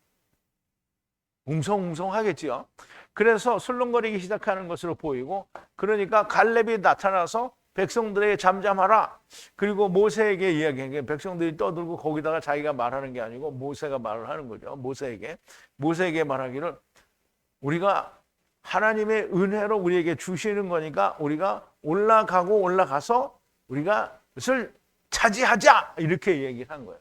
웅성웅성하겠지요. 그래서 술렁거리기 시작하는 것으로 보이고, 그러니까 갈렙이 나타나서 백성들에게 잠잠하라. 그리고 모세에게 이야기한 게 백성들이 떠들고 거기다가 자기가 말하는 게 아니고 모세가 말을 하는 거죠. 모세에게 말하기를 우리가 하나님의 은혜로 우리에게 주시는 거니까 우리가 올라가서 우리가 그것을 차지하자. 이렇게 얘기를 한 거예요.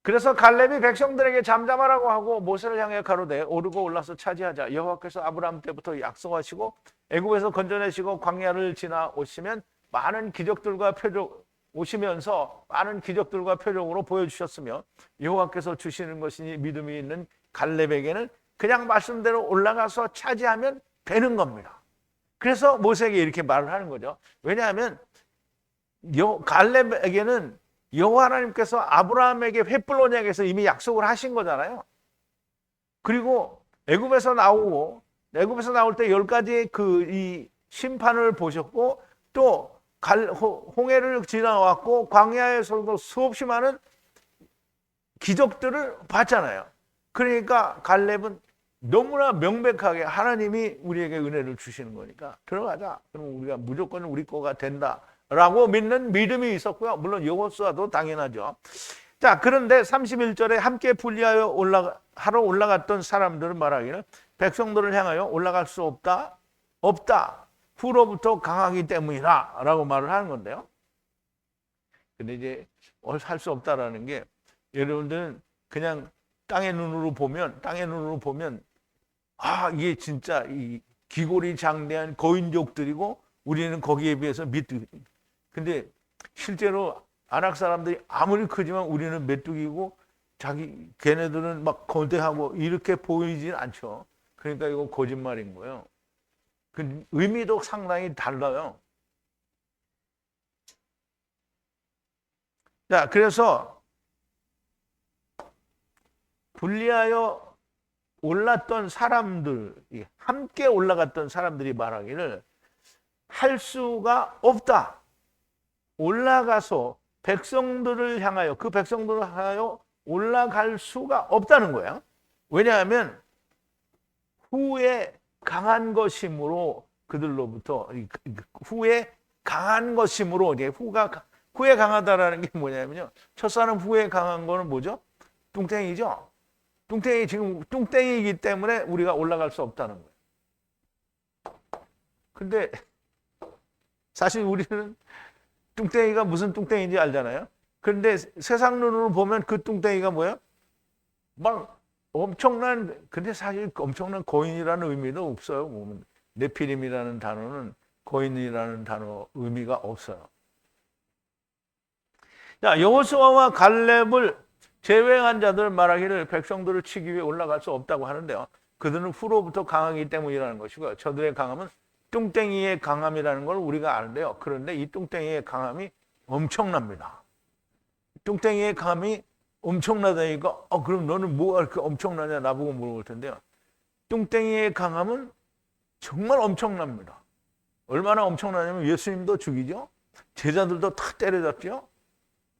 그래서 갈렙이 백성들에게 잠잠하라고 하고 모세를 향해 가로되 오르고 올라서 차지하자. 여호와께서 아브라함 때부터 약속하시고 애굽에서 건져내시고 광야를 지나 오시면 많은 기적들과 표적 오시면서 많은 기적들과 표적으로 보여주셨으며 여호와께서 주시는 것이니 믿음이 있는 갈렙에게는 그냥 말씀대로 올라가서 차지하면 되는 겁니다. 그래서 모세에게 이렇게 말을 하는 거죠. 왜냐하면 갈렙에게는 여호와 하나님께서 아브라함에게 횃불 언약에서 이미 약속을 하신 거잖아요. 그리고 애굽에서 나올 때 10가지의 이 심판을 보셨고 또 홍해를 지나왔고 광야에서도 수없이 많은 기적들을 봤잖아요. 그러니까 갈렙은 너무나 명백하게 하나님이 우리에게 은혜를 주시는 거니까 들어가자. 그러면 우리가 무조건 우리 거가 된다. 라고 믿는 믿음이 있었고요. 물론 여호수아도 당연하죠. 자, 그런데 31절에 함께 분리하여 올라갔던 사람들은 말하기를 백성들을 향하여 올라갈 수 없다. 후로부터 강하기 때문이라 라고 말을 하는 건데요. 근데 이제 할 수 없다라는 게 여러분들은 그냥 땅의 눈으로 보면 이게 진짜 이 기골이 장대한 거인족들이고 우리는 거기에 비해서 근데 실제로 아낙 사람들이 아무리 크지만 우리는 메뚜기고 걔네들은 막 거대하고 이렇게 보이진 않죠. 그러니까 이거 거짓말인 거예요. 그 의미도 상당히 달라요. 자, 그래서 분리하여 올랐던 사람들, 함께 올라갔던 사람들이 말하기를 할 수가 없다. 올라가서 백성들을 향하여 올라갈 수가 없다는 거예요. 왜냐하면 후에 강한 것이므로 그들로부터 후에 강한 것이므로 후에 강하다라는 게 뭐냐면요. 첫 사람 후에 강한 거는 뭐죠? 뚱땡이죠. 지금 뚱땡이이기 때문에 우리가 올라갈 수 없다는 거예요. 근데 사실 우리는 뚱땡이가 무슨 뚱땡이인지 알잖아요. 그런데 세상 눈으로 보면 그 뚱땡이가 뭐예요? 막 근데 사실 엄청난 거인이라는 의미도 없어요. 네피림이라는 단어는 거인이라는 단어 의미가 없어요. 자, 여호수아와 갈렙을 제외한 자들 말하기를 백성들을 치기 위해 올라갈 수 없다고 하는데요. 그들은 후로부터 강하기 때문이라는 것이고요. 저들의 강함은 뚱땡이의 강함이라는 걸 우리가 아는데요. 그런데 이 뚱땡이의 강함이 엄청납니다. 뚱땡이의 강함이 엄청나다니까 그럼 너는 뭐가 이렇게 엄청나냐 나보고 물어볼 텐데요. 뚱땡이의 강함은 정말 엄청납니다. 얼마나 엄청나냐면 예수님도 죽이죠. 제자들도 다 때려잡죠.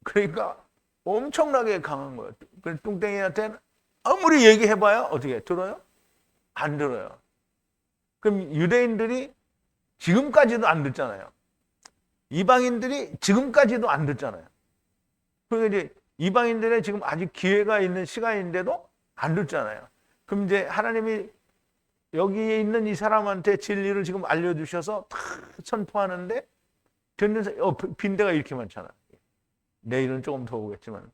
그러니까 엄청나게 강한 거예요. 뚱땡이한테는 아무리 얘기해봐야 어떻게 들어요? 안 들어요. 그럼 유대인들이 지금까지도 안 듣잖아요. 이방인들이 지금까지도 안 듣잖아요. 그러니까 이제 이방인들의 지금 아직 기회가 있는 시간인데도 안 듣잖아요. 그럼 이제 하나님이 여기에 있는 이 사람한테 진리를 지금 알려주셔서 다 선포하는데 듣는 빈대가 이렇게 많잖아. 내일은 조금 더 오겠지만.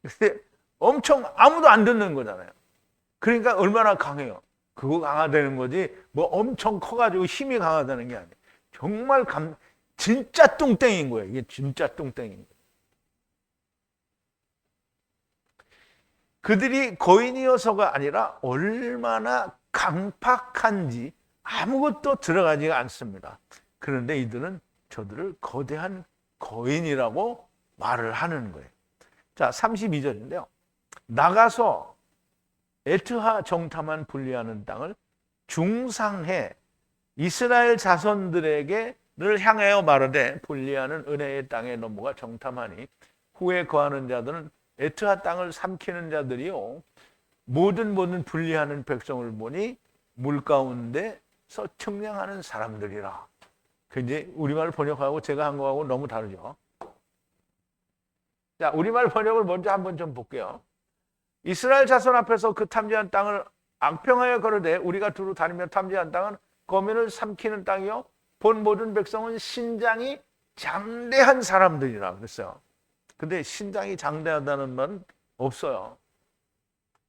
근데 엄청 아무도 안 듣는 거잖아요. 그러니까 얼마나 강해요. 그거 강화되는 거지 뭐 엄청 커가지고 힘이 강화되는 게 아니에요. 정말 진짜 뚱땡인 거예요. 이게 진짜 뚱땡인 거예요. 그들이 거인이어서가 아니라 얼마나 강팍한지 아무것도 들어가지가 않습니다. 그런데 이들은 저들을 거대한 거인이라고 말을 하는 거예요. 자, 32절인데요. 나가서 에트하 정탐한 분리하는 땅을 중상해 이스라엘 자손들에게를 향하여 말하되 분리하는 은혜의 땅에 넘어가 정탐하니 후에 거하는 자들은 에트하 땅을 삼키는 자들이요 모든 분리하는 백성을 보니 물 가운데서 청량하는 사람들이라. 그 이제 우리말 번역하고 제가 한 거하고 너무 다르죠. 자, 우리말 번역을 먼저 한번 좀 볼게요. 이스라엘 자손 앞에서 그 탐지한 땅을 악평하여 거르되 우리가 두루 다니며 탐지한 땅은 거민을 삼키는 땅이요 본 모든 백성은 신장이 장대한 사람들이라 그랬어요. 근데 신장이 장대하다는 말은 없어요.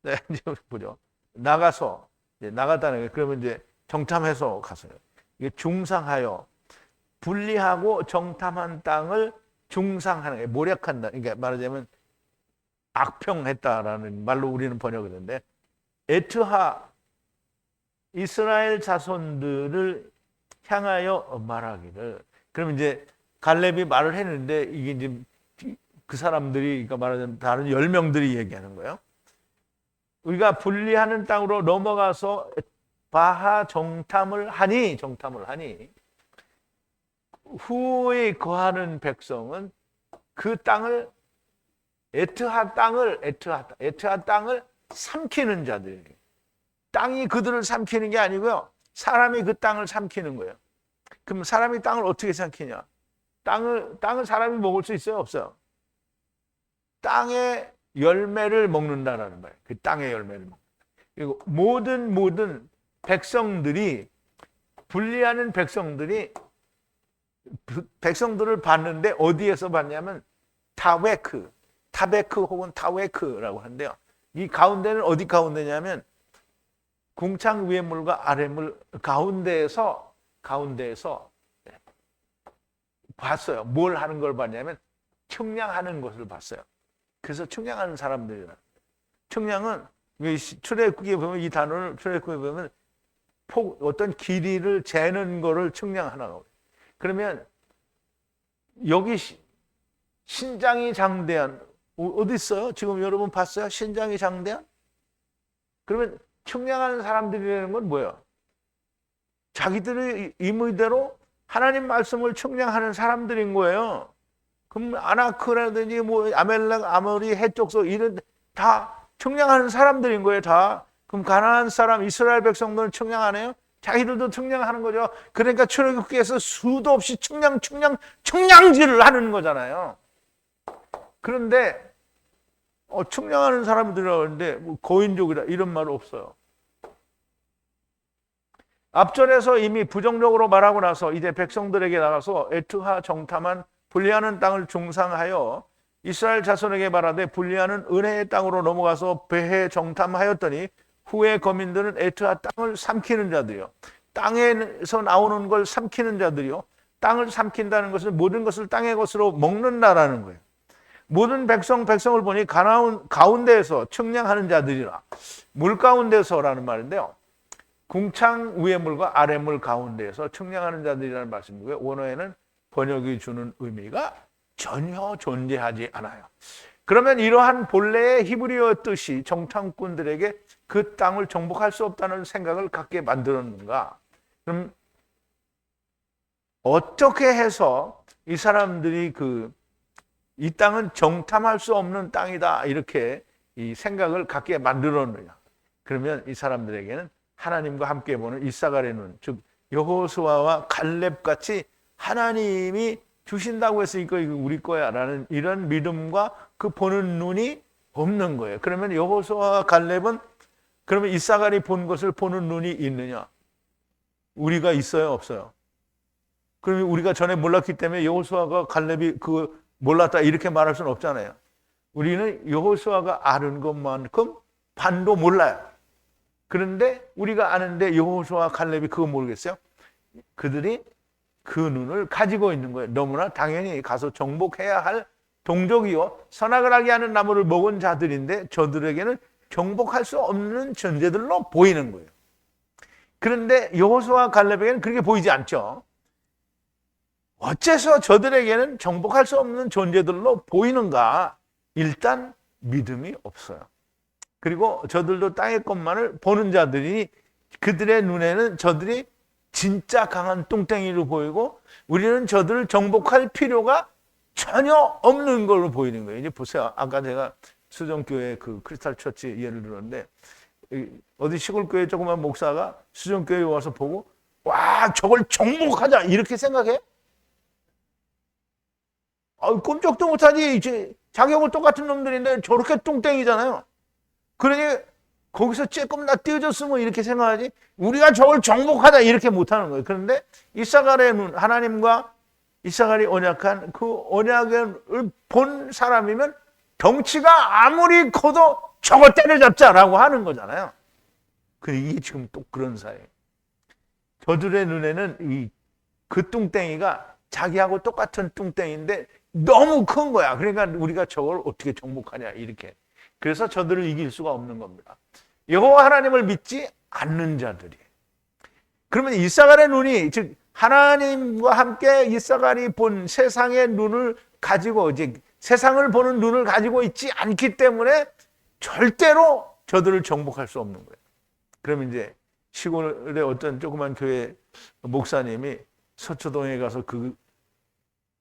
네, 이제 보죠. 나가서 이제 나갔다는 게 그러면 이제 정탐해서 갔어요. 이게 중상하여 분리하고 정탐한 땅을 중상하는 게 모략한다. 그러니까 말하자면 악평했다라는 말로 우리는 번역하는데 에트하 이스라엘 자손들을 향하여 말하기를. 그럼 이제 갈렙이 말을 했는데 이게 이제 그 사람들이 그러니까 말하자면 다른 10명들이 얘기하는 거예요. 우리가 분리하는 땅으로 넘어가서 바하 정탐을 하니 후에 거하는 백성은 그 땅을 에트하 땅을 삼키는 자들. 땅이 그들을 삼키는 게 아니고요. 사람이 그 땅을 삼키는 거예요. 그럼 사람이 땅을 어떻게 삼키냐? 땅을 사람이 먹을 수 있어요? 없어요? 땅의 열매를 먹는다라는 거예요. 그 땅의 열매를 먹는다. 그리고 모든 백성들이 분리하는 백성들을 봤는데 어디에서 봤냐면 타베크 혹은 타웨크라고 하는데요. 이 가운데는 어디 가운데냐면 궁창 위의 물과 아래 물 가운데에서 봤어요. 뭘 하는 걸 봤냐면 청량하는 것을 봤어요. 그래서 청량하는 사람들이라. 청량은 출애굽기에 보면 이 단어를 출애굽기에 보면 어떤 길이를 재는 거를 청량하라고. 그러면 여기 신장이 장대한 어디 있어요? 지금 여러분 봤어요? 신장이 장대한? 그러면 청량한 사람들이라는 건 뭐예요? 자기들의 임의대로 하나님 말씀을 청량하는 사람들인 거예요. 그럼 아나크라든지 뭐 아멜렉, 아모리, 해족속 이런 다 청량하는 사람들인 거예요, 다. 그럼 가나안 사람 이스라엘 백성들은 청량하네요? 자기들도 청량하는 거죠. 그러니까 출애굽기에서 수도 없이 청량질을 하는 거잖아요. 그런데 청량하는 사람들이라고 하는데 뭐 거인족이라 이런 말 없어요. 앞전에서 이미 부정적으로 말하고 나서 이제 백성들에게 나가서 에트하 정탐한 분리하는 땅을 중상하여 이스라엘 자손에게 말하되 분리하는 은혜의 땅으로 넘어가서 배해 정탐하였더니 후에 거민들은 에트하 땅을 삼키는 자들이요. 땅에서 나오는 걸 삼키는 자들이요. 땅을 삼킨다는 것은 모든 것을 땅의 것으로 먹는다라는 거예요. 모든 백성을 보니 가운데에서 청량하는 자들이라. 물 가운데서라는 말인데요. 궁창 위의 물과 아래 물 가운데에서 청량하는 자들이라는 말씀이고요. 원어에는 번역이 주는 의미가 전혀 존재하지 않아요. 그러면 이러한 본래의 히브리어 뜻이 정탐꾼들에게 그 땅을 정복할 수 없다는 생각을 갖게 만들었는가? 그럼 어떻게 해서 이 사람들이 이 땅은 정탐할 수 없는 땅이다 이렇게 이 생각을 갖게 만들었느냐. 그러면 이 사람들에게는 하나님과 함께 보는 이사갈의 눈, 즉 여호수아와 갈렙 같이 하나님이 주신다고 해서 이거 우리 거야라는 이런 믿음과 그 보는 눈이 없는 거예요. 그러면 여호수아와 갈렙은 그러면 이사갈이 본 것을 보는 눈이 있느냐? 우리가 있어요, 없어요? 그러면 우리가 전에 몰랐기 때문에 여호수아가 갈렙이 그 몰랐다 이렇게 말할 수는 없잖아요. 우리는 여호수아가 아는 것만큼 반도 몰라요. 그런데 우리가 아는데 여호수아와 갈렙이 그거 모르겠어요? 그들이 그 눈을 가지고 있는 거예요. 너무나 당연히 가서 정복해야 할 동족이요 선악을 알게 하는 나무를 먹은 자들인데 저들에게는 정복할 수 없는 존재들로 보이는 거예요. 그런데 여호수아와 갈렙에게는 그렇게 보이지 않죠. 어째서 저들에게는 정복할 수 없는 존재들로 보이는가? 일단 믿음이 없어요. 그리고 저들도 땅의 것만을 보는 자들이 그들의 눈에는 저들이 진짜 강한 뚱땡이로 보이고 우리는 저들을 정복할 필요가 전혀 없는 걸로 보이는 거예요. 이제 보세요. 아까 제가 수정교회 그 크리스탈 처치 예를 들었는데 어디 시골교회 조그만 목사가 수정교회에 와서 보고 와 저걸 정복하자 이렇게 생각해? 꼼짝도 못하지. 이제 자기하고 똑같은 놈들인데 저렇게 뚱땡이잖아요. 그러니 거기서 조금 나 띄어졌으면 이렇게 생각하지 우리가 저걸 정복하자 이렇게 못하는 거예요. 그런데 이사갈의 눈 하나님과 이사갈이 언약한 그 언약을 본 사람이면 덩치가 아무리 커도 저거 때려잡자라고 하는 거잖아요. 이게 지금 또 그런 사이에요. 저들의 눈에는 그 뚱땡이가 자기하고 똑같은 뚱땡이인데 너무 큰 거야. 그러니까 우리가 저걸 어떻게 정복하냐 이렇게. 그래서 저들을 이길 수가 없는 겁니다. 여호와 하나님을 믿지 않는 자들이. 그러면 이사갈의 눈이 즉 하나님과 함께 이사갈이 본 세상의 눈을 가지고 이제 세상을 보는 눈을 가지고 있지 않기 때문에 절대로 저들을 정복할 수 없는 거예요. 그러면 이제 시골의 어떤 조그만 교회 목사님이 서초동에 가서 그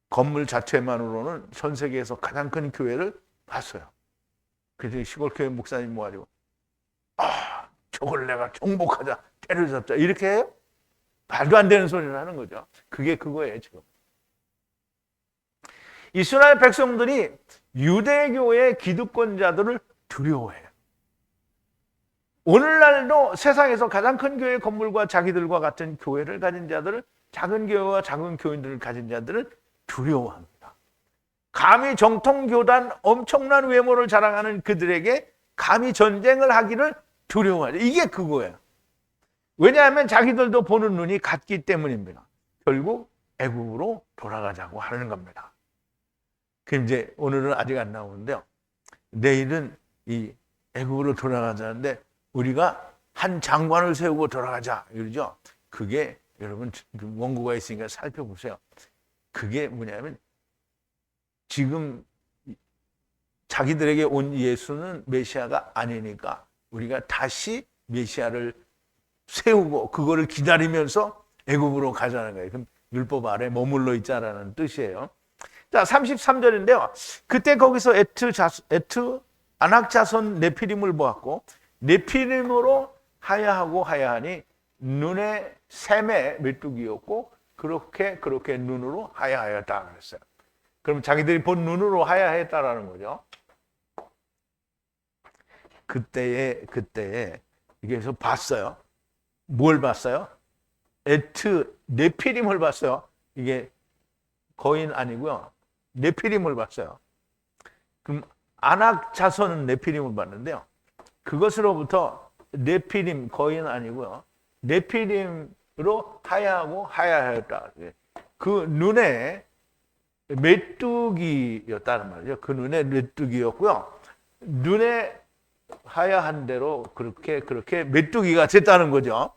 건물 자체만으로는 전 세계에서 가장 큰 교회를 봤어요. 그래서 시골 교회 목사님 모아가지고 저걸 내가 정복하자, 때려잡자 이렇게 해요? 말도 안 되는 소리를 하는 거죠. 그게 그거예요 지금. 이스라엘 백성들이 유대교의 기득권자들을 두려워해요. 오늘날도 세상에서 가장 큰 교회 건물과 자기들과 같은 교회를 가진 자들을 작은 교회와 작은 교인들을 가진 자들은 두려워합니다. 감히 정통교단 엄청난 외모를 자랑하는 그들에게 감히 전쟁을 하기를 두려워하죠. 이게 그거예요. 왜냐하면 자기들도 보는 눈이 같기 때문입니다. 결국 애굽으로 돌아가자고 하는 겁니다. 그럼 이제 오늘은 아직 안 나오는데요. 내일은 이 애굽으로 돌아가자는데 우리가 한 장관을 세우고 돌아가자 이러죠. 그게 여러분 원고가 있으니까 살펴보세요. 그게 뭐냐면 지금 자기들에게 온 예수는 메시아가 아니니까 우리가 다시 메시아를 세우고 그거를 기다리면서 애굽으로 가자는 거예요. 그럼 율법 아래 머물러 있자라는 뜻이에요. 자, 33절인데요. 그때 거기서 아낙 자손 네피림을 보았고 네피림으로 하야하고 하야하니 눈에 샘의 메뚜기였고 그렇게 눈으로 하야하였다 그랬어요. 그럼 자기들이 본 눈으로 하야했다라는 거죠. 그때에 여기서 봤어요. 뭘 봤어요? 네피림을 봤어요. 이게 거인 아니고요. 네피림을 봤어요. 그럼 아낙 자손은 네피림을 봤는데요. 그것으로부터 네피림 거인 아니고요. 네피림으로 하야하고 하야하였다. 그 눈에 메뚜기였다는 말이죠. 그 눈에 메뚜기였고요. 눈에 하야한 대로 그렇게 메뚜기가 됐다는 거죠.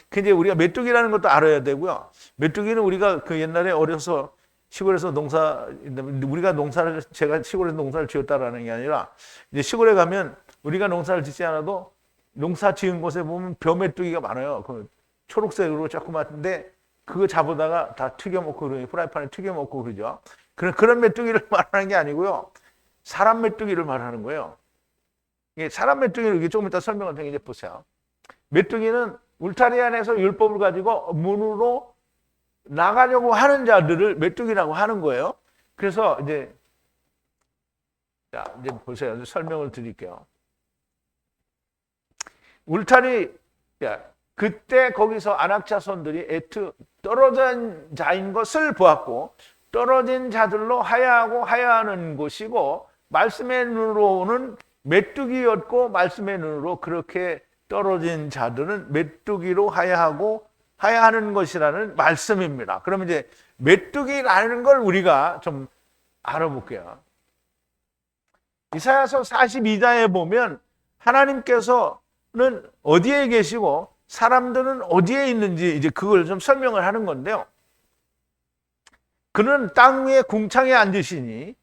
근데 우리가 메뚜기라는 것도 알아야 되고요. 메뚜기는 우리가 그 옛날에 어려서 시골에서 우리가 제가 시골에서 농사를 지었다라는 게 아니라 이제 시골에 가면 우리가 농사를 짓지 않아도 농사 지은 곳에 보면 벼메뚜기가 많아요. 그 초록색으로 조그맣은데 그거 잡아다가 다 튀겨먹고 프라이팬에 튀겨먹고 그러죠. 그런 메뚜기를 말하는 게 아니고요. 사람 메뚜기를 말하는 거예요. 이게 사람 메뚜기를 이게 조금 이따 설명할 테니까 이제 보세요. 메뚜기는 울타리 안에서 율법을 가지고 문으로 나가려고 하는 자들을 메뚜기라고 하는 거예요. 그래서 이제 보세요. 설명을 드릴게요. 울타리, 그때 거기서 안악자손들이 떨어진 자인 것을 보았고, 떨어진 자들로 하야하고 하야하는 곳이고, 말씀의 눈으로는 메뚜기였고, 말씀의 눈으로 그렇게 떨어진 자들은 메뚜기로 하야하고 하야하는 것이라는 말씀입니다. 그러면 이제 메뚜기라는 걸 우리가 좀 알아볼게요. 이사야서 42장에 보면 하나님께서는 어디에 계시고 사람들은 어디에 있는지 이제 그걸 좀 설명을 하는 건데요. 그는 땅 위에 궁창에 앉으시니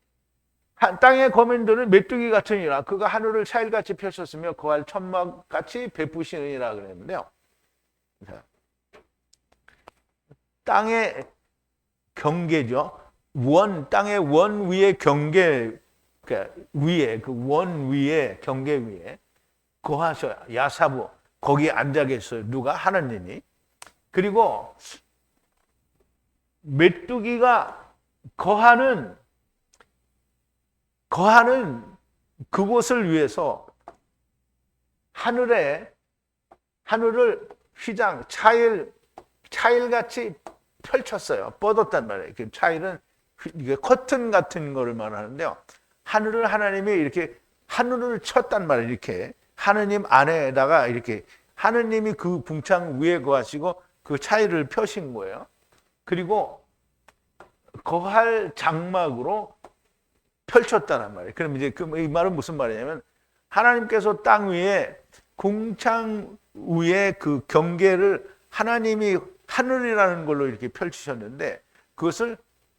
땅의 거민들은 메뚜기 같으니라. 그가 하늘을 차일같이 펼쳤으며 거할 천막같이 베푸시느니라 그랬는데요. 땅의 경계죠. 땅의 원 위에 경계, 위에, 그 원 위에, 경계 위에 거하셔, 야사부, 거기에 앉아 계셔요. 누가? 하나님이. 그리고 메뚜기가 거하는 그곳을 위해서 하늘을 휘장, 차일같이 펼쳤어요. 뻗었단 말이에요. 그 차일은 이게 커튼 같은 거를 말하는데요. 하늘을 하나님이 이렇게 하늘을 쳤단 말이에요. 이렇게 하느님 안에다가 이렇게 하느님이 그 궁창 위에 거하시고 그 차일을 펴신 거예요. 그리고 거할 장막으로 펼쳤다는 말이에요. 그럼 이제 이 말은 무슨 말이냐면 하나님께서 땅 위에 궁창 위에 그 경계를 하나님이 하늘이라는 걸로 이렇게 펼치셨는데 그것을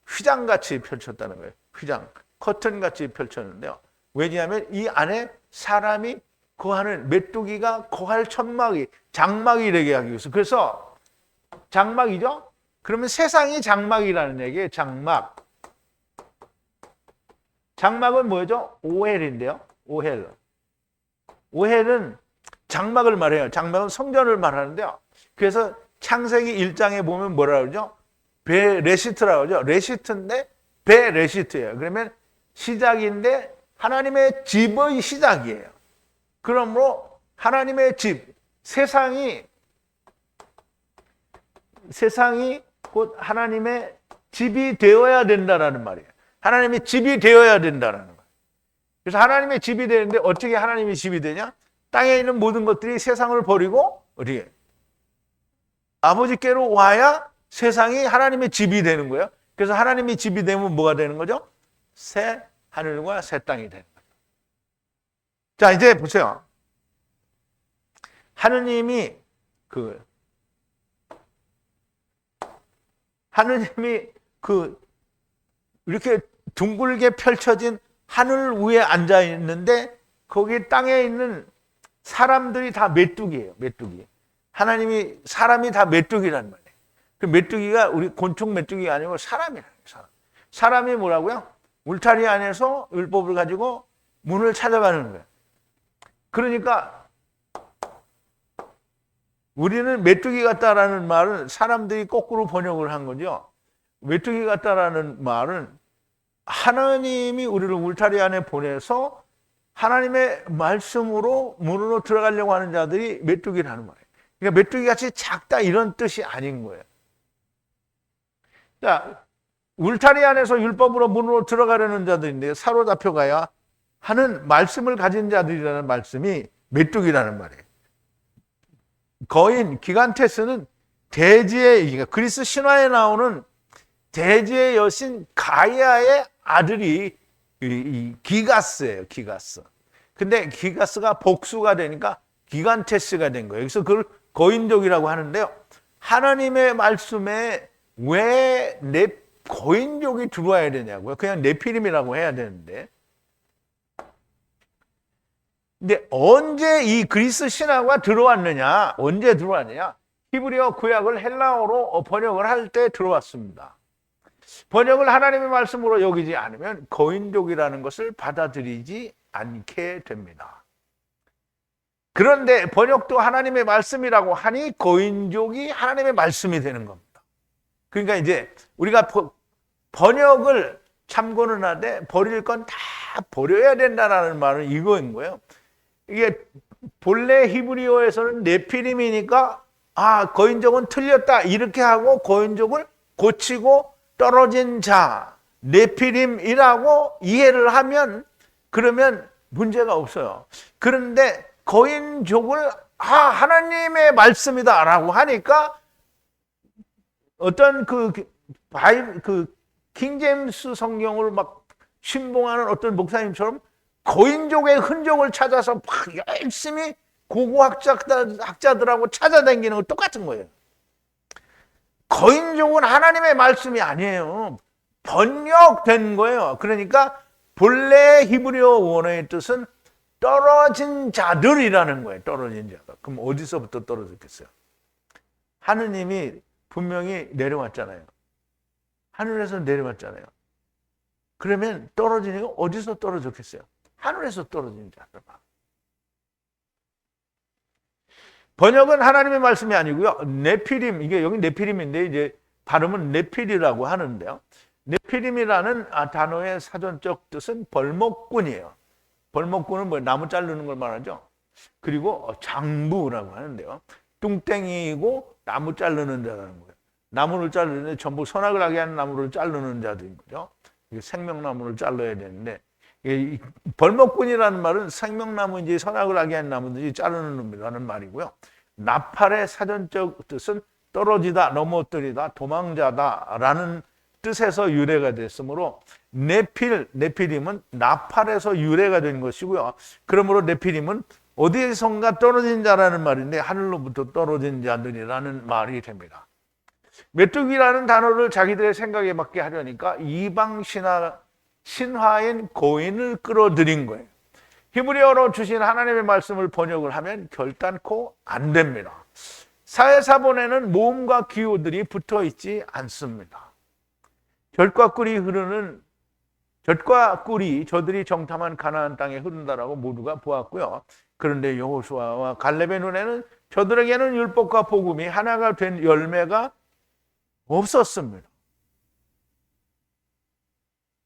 휘장같이 펼쳤다는 거예요. 휘장, 커튼같이 펼쳤는데요. 왜냐하면 이 안에 사람이 거하는 메뚜기가 거할 천막이 장막이 되게 하기 위해서. 그래서 장막이죠. 그러면 세상이 장막이라는 얘기예요. 장막. 장막은 뭐죠? 오헬인데요. 오헬은 장막을 말해요. 장막은 성전을 말하는데요. 그래서 창세기 1장에 보면 뭐라 그러죠? 베레시트라고 하죠. 레시트인데 베레시트예요. 그러면 시작인데 하나님의 집의 시작이에요. 그러므로 하나님의 집, 세상이 곧 하나님의 집이 되어야 된다라는 말이에요. 하나님의 집이 되어야 된다는 거예요. 그래서 하나님의 집이 되는데 어떻게 하나님의 집이 되냐? 땅에 있는 모든 것들이 세상을 버리고 어디에? 아버지께로 와야 세상이 하나님의 집이 되는 거예요. 그래서 하나님의 집이 되면 뭐가 되는 거죠? 새 하늘과 새 땅이 되는 거예요. 자, 이제 보세요. 하느님이 이렇게 둥글게 펼쳐진 하늘 위에 앉아 있는데 거기 땅에 있는 사람들이 다 메뚜기예요. 메뚜기. 사람이 다 메뚜기란 말이에요. 그 메뚜기가 우리 곤충 메뚜기가 아니고 사람이라는 거예요. 사람이 뭐라고요? 울타리 안에서 율법을 가지고 문을 찾아가는 거예요. 그러니까 우리는 메뚜기 같다라는 말은 사람들이 거꾸로 번역을 한 거죠. 메뚜기 같다라는 말은 하나님이 우리를 울타리 안에 보내서 하나님의 말씀으로 문으로 들어가려고 하는 자들이 메뚜기라는 말이에요. 그러니까 메뚜기같이 작다 이런 뜻이 아닌 거예요. 자, 울타리 안에서 율법으로 문으로 들어가려는 자들인데 사로잡혀가야 하는 말씀을 가진 자들이라는 말씀이 메뚜기라는 말이에요. 거인, 기간테스는 대지의, 그리스 신화에 나오는 대지의 여신 가이아의 아들이 기가스예요. 기가스. 근데 기가스가 복수가 되니까 기간테스가 된 거예요. 그래서 그걸 거인족이라고 하는데요. 하나님의 말씀에 왜 거인족이 들어와야 되냐고요. 그냥 네피림이라고 해야 되는데. 근데 언제 이 그리스 신화가 들어왔느냐? 언제 들어왔느냐? 히브리어 구약을 헬라어로 번역을 할 때 들어왔습니다. 번역을 하나님의 말씀으로 여기지 않으면 거인족이라는 것을 받아들이지 않게 됩니다. 그런데 번역도 하나님의 말씀이라고 하니 거인족이 하나님의 말씀이 되는 겁니다. 그러니까 이제 우리가 번역을 참고는 하되 버릴 건 다 버려야 된다는 말은 이거인 거예요. 이게 본래 히브리어에서는 네피림이니까 거인족은 틀렸다 이렇게 하고 거인족을 고치고 떨어진 자 네피림이라고 이해를 하면 그러면 문제가 없어요. 그런데 거인족을 하나님의 말씀이다라고 하니까 어떤 그 킹제임스 성경을 막 신봉하는 어떤 목사님처럼 거인족의 흔적을 찾아서 막 열심히 고고학자들하고 찾아다니는 거 똑같은 거예요. 거인족은 하나님의 말씀이 아니에요. 번역된 거예요. 그러니까 본래 히브리어 원어의 뜻은 떨어진 자들이라는 거예요. 떨어진 자들. 그럼 어디서부터 떨어졌겠어요? 하느님이 분명히 내려왔잖아요. 하늘에서 내려왔잖아요. 그러면 떨어지는 거 어디서 떨어졌겠어요? 하늘에서 떨어진 자들. 번역은 하나님의 말씀이 아니고요. 네피림, 이게 여기 네피림인데 이제 발음은 네필이라고 하는데요. 네피림이라는 단어의 사전적 뜻은 벌목꾼이에요. 벌목꾼은 뭐 나무 자르는 걸 말하죠. 그리고 장부라고 하는데요. 뚱땡이이고 나무 자르는 자라는 거예요. 나무를 자르는데 전부 선악을 하게 하는 나무를 자르는 자들인 거죠. 생명나무를 잘라야 되는데 벌목꾼이라는 말은 생명나무인지 선악을 하게 하는 나무든지 자르는 놈이라는 말이고요. 나팔의 사전적 뜻은 떨어지다, 넘어뜨리다, 도망자다라는 뜻에서 유래가 됐으므로 네피림은 나팔에서 유래가 된 것이고요. 그러므로 네피림은 어디선가 떨어진 자라는 말인데 하늘로부터 떨어진 자들이라는 말이 됩니다. 메뚜기라는 단어를 자기들의 생각에 맞게 하려니까 이방 신화인 거인을 끌어들인 거예요. 히브리어로 주신 하나님의 말씀을 번역을 하면 결단코 안 됩니다. 사회사본에는 모음과 기호들이 붙어 있지 않습니다. 젖과 꿀이 저들이 정탐한 가나안 땅에 흐른다라고 모두가 보았고요. 그런데 여호수아와 갈렙의 눈에는 저들에게는 율법과 복음이 하나가 된 열매가 없었습니다.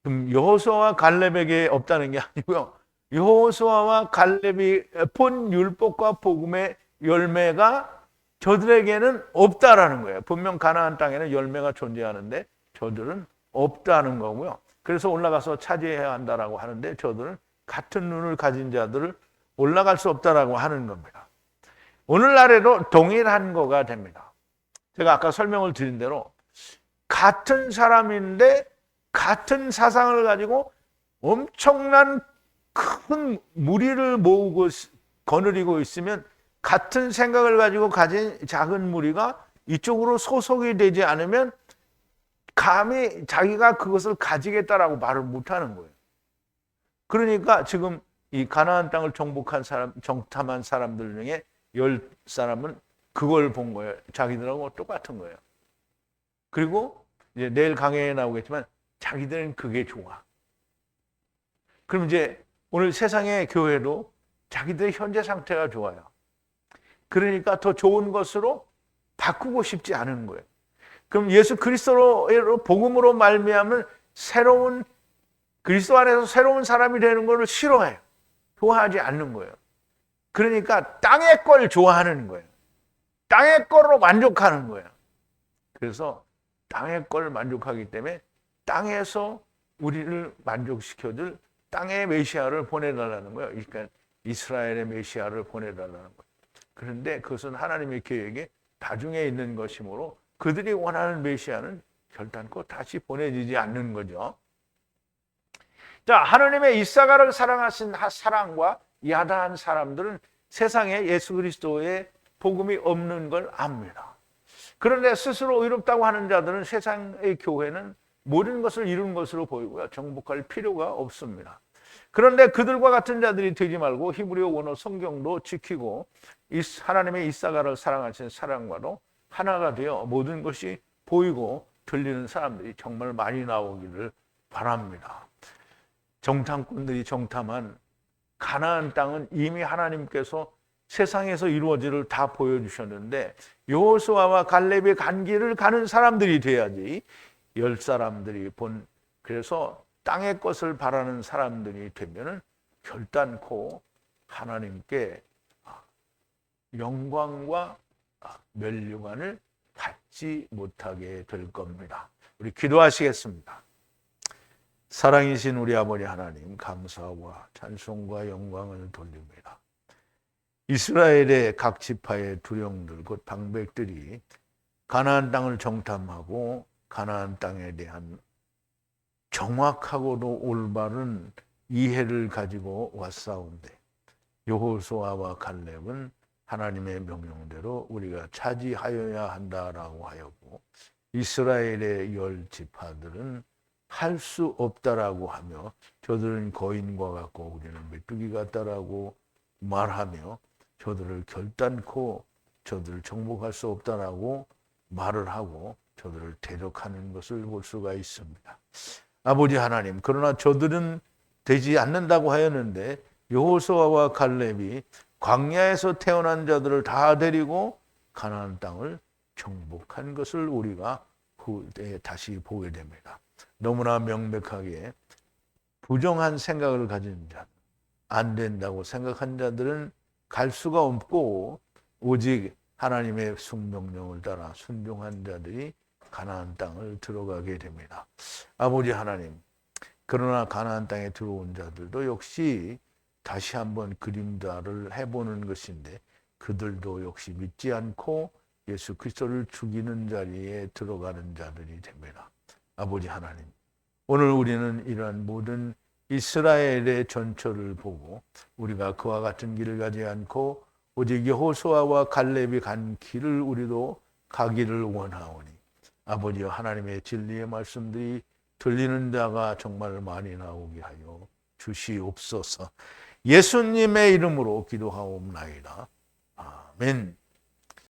그럼 여호수아와 갈렙에게 없다는 게 아니고요. 여호수아와 갈렙이 본 율법과 복음의 열매가 저들에게는 없다라는 거예요. 분명 가나안 땅에는 열매가 존재하는데 저들은 없다는 거고요. 그래서 올라가서 차지해야 한다라고 하는데 저들은 같은 눈을 가진 자들을 올라갈 수 없다라고 하는 겁니다. 오늘날에도 동일한 거가 됩니다. 제가 아까 설명을 드린 대로 같은 사람인데 같은 사상을 가지고 엄청난 큰 무리를 모으고 거느리고 있으면 같은 생각을 가지고 가진 작은 무리가 이쪽으로 소속이 되지 않으면 감히 자기가 그것을 가지겠다라고 말을 못하는 거예요. 그러니까 지금 이 가나안 땅을 정탐한 사람들 중에 10사람은 그걸 본 거예요. 자기들하고 똑같은 거예요. 그리고 이제 내일 강의에 나오겠지만 자기들은 그게 좋아. 그럼 이제 오늘 세상의 교회도 자기들의 현재 상태가 좋아요. 그러니까 더 좋은 것으로 바꾸고 싶지 않은 거예요. 그럼 예수 그리스도로 복음으로 말미암은 그리스도 안에서 새로운 사람이 되는 것을 싫어해요. 좋아하지 않는 거예요. 그러니까 땅의 걸 좋아하는 거예요. 땅의 걸로 만족하는 거예요. 그래서 땅의 걸 만족하기 때문에 땅에서 우리를 만족시켜줄 땅의 메시아를 보내달라는 거예요. 그러니까 이스라엘의 메시아를 보내달라는 거예요. 그런데 그것은 하나님의 계획에 나중에 있는 것이므로 그들이 원하는 메시아는 결단코 다시 보내지지 않는 거죠. 자, 하나님의 이사가를 사랑하신 사랑과 야다한 사람들은 세상에 예수 그리스도의 복음이 없는 걸 압니다. 그런데 스스로 의롭다고 하는 자들은 세상의 교회는 모든 것을 이룬 것으로 보이고요. 정복할 필요가 없습니다. 그런데 그들과 같은 자들이 되지 말고 히브리어 원어 성경도 지키고 하나님의 이사가를 사랑하신 사랑과도 하나가 되어 모든 것이 보이고 들리는 사람들이 정말 많이 나오기를 바랍니다. 정탐꾼들이 정탐한 가나안 땅은 이미 하나님께서 세상에서 이루어지를 다 보여주셨는데 여호수아와 갈렙의 간 길을 가는 사람들이 돼야지 10사람들이 본 그래서 땅의 것을 바라는 사람들이 되면은 결단코 하나님께 영광과 면류관을 받지 못하게 될 겁니다. 우리 기도하시겠습니다. 사랑이신 우리 아버지 하나님, 감사와 찬송과 영광을 돌립니다. 이스라엘의 각 지파의 두령들 곧 방백들이 가나안 땅을 정탐하고 가나안 땅에 대한 정확하고도 올바른 이해를 가지고 왔사온데 여호수아와 갈렙은 하나님의 명령대로 우리가 차지하여야 한다라고 하였고 이스라엘의 10지파들은 할 수 없다라고 하며 저들은 거인과 같고 우리는 메뚜기 같다라고 말하며 저들을 결단코 저들을 정복할 수 없다라고 말을 하고 저들을 대적하는 것을 볼 수가 있습니다. 아버지 하나님, 그러나 저들은 되지 않는다고 하였는데 여호수아와 갈렙이 광야에서 태어난 자들을 다 데리고 가나안 땅을 정복한 것을 우리가 후대에 다시 보게 됩니다. 너무나 명백하게 부정한 생각을 가진 자, 안 된다고 생각한 자들은 갈 수가 없고 오직 하나님의 순명령을 따라 순종한 자들이 가나안 땅을 들어가게 됩니다. 아버지 하나님, 그러나 가나안 땅에 들어온 자들도 역시 다시 한번 그림자를 해보는 것인데 그들도 역시 믿지 않고 예수 그리스도를 죽이는 자리에 들어가는 자들이 됩니다. 아버지 하나님, 오늘 우리는 이러한 모든 이스라엘의 전철을 보고 우리가 그와 같은 길을 가지 않고 오직 여호수아와 갈렙이 간 길을 우리도 가기를 원하오니 아버지여 하나님의 진리의 말씀들이 들리는 자가 정말 많이 나오게 하여 주시옵소서. 예수님의 이름으로 기도하옵나이다. 아멘.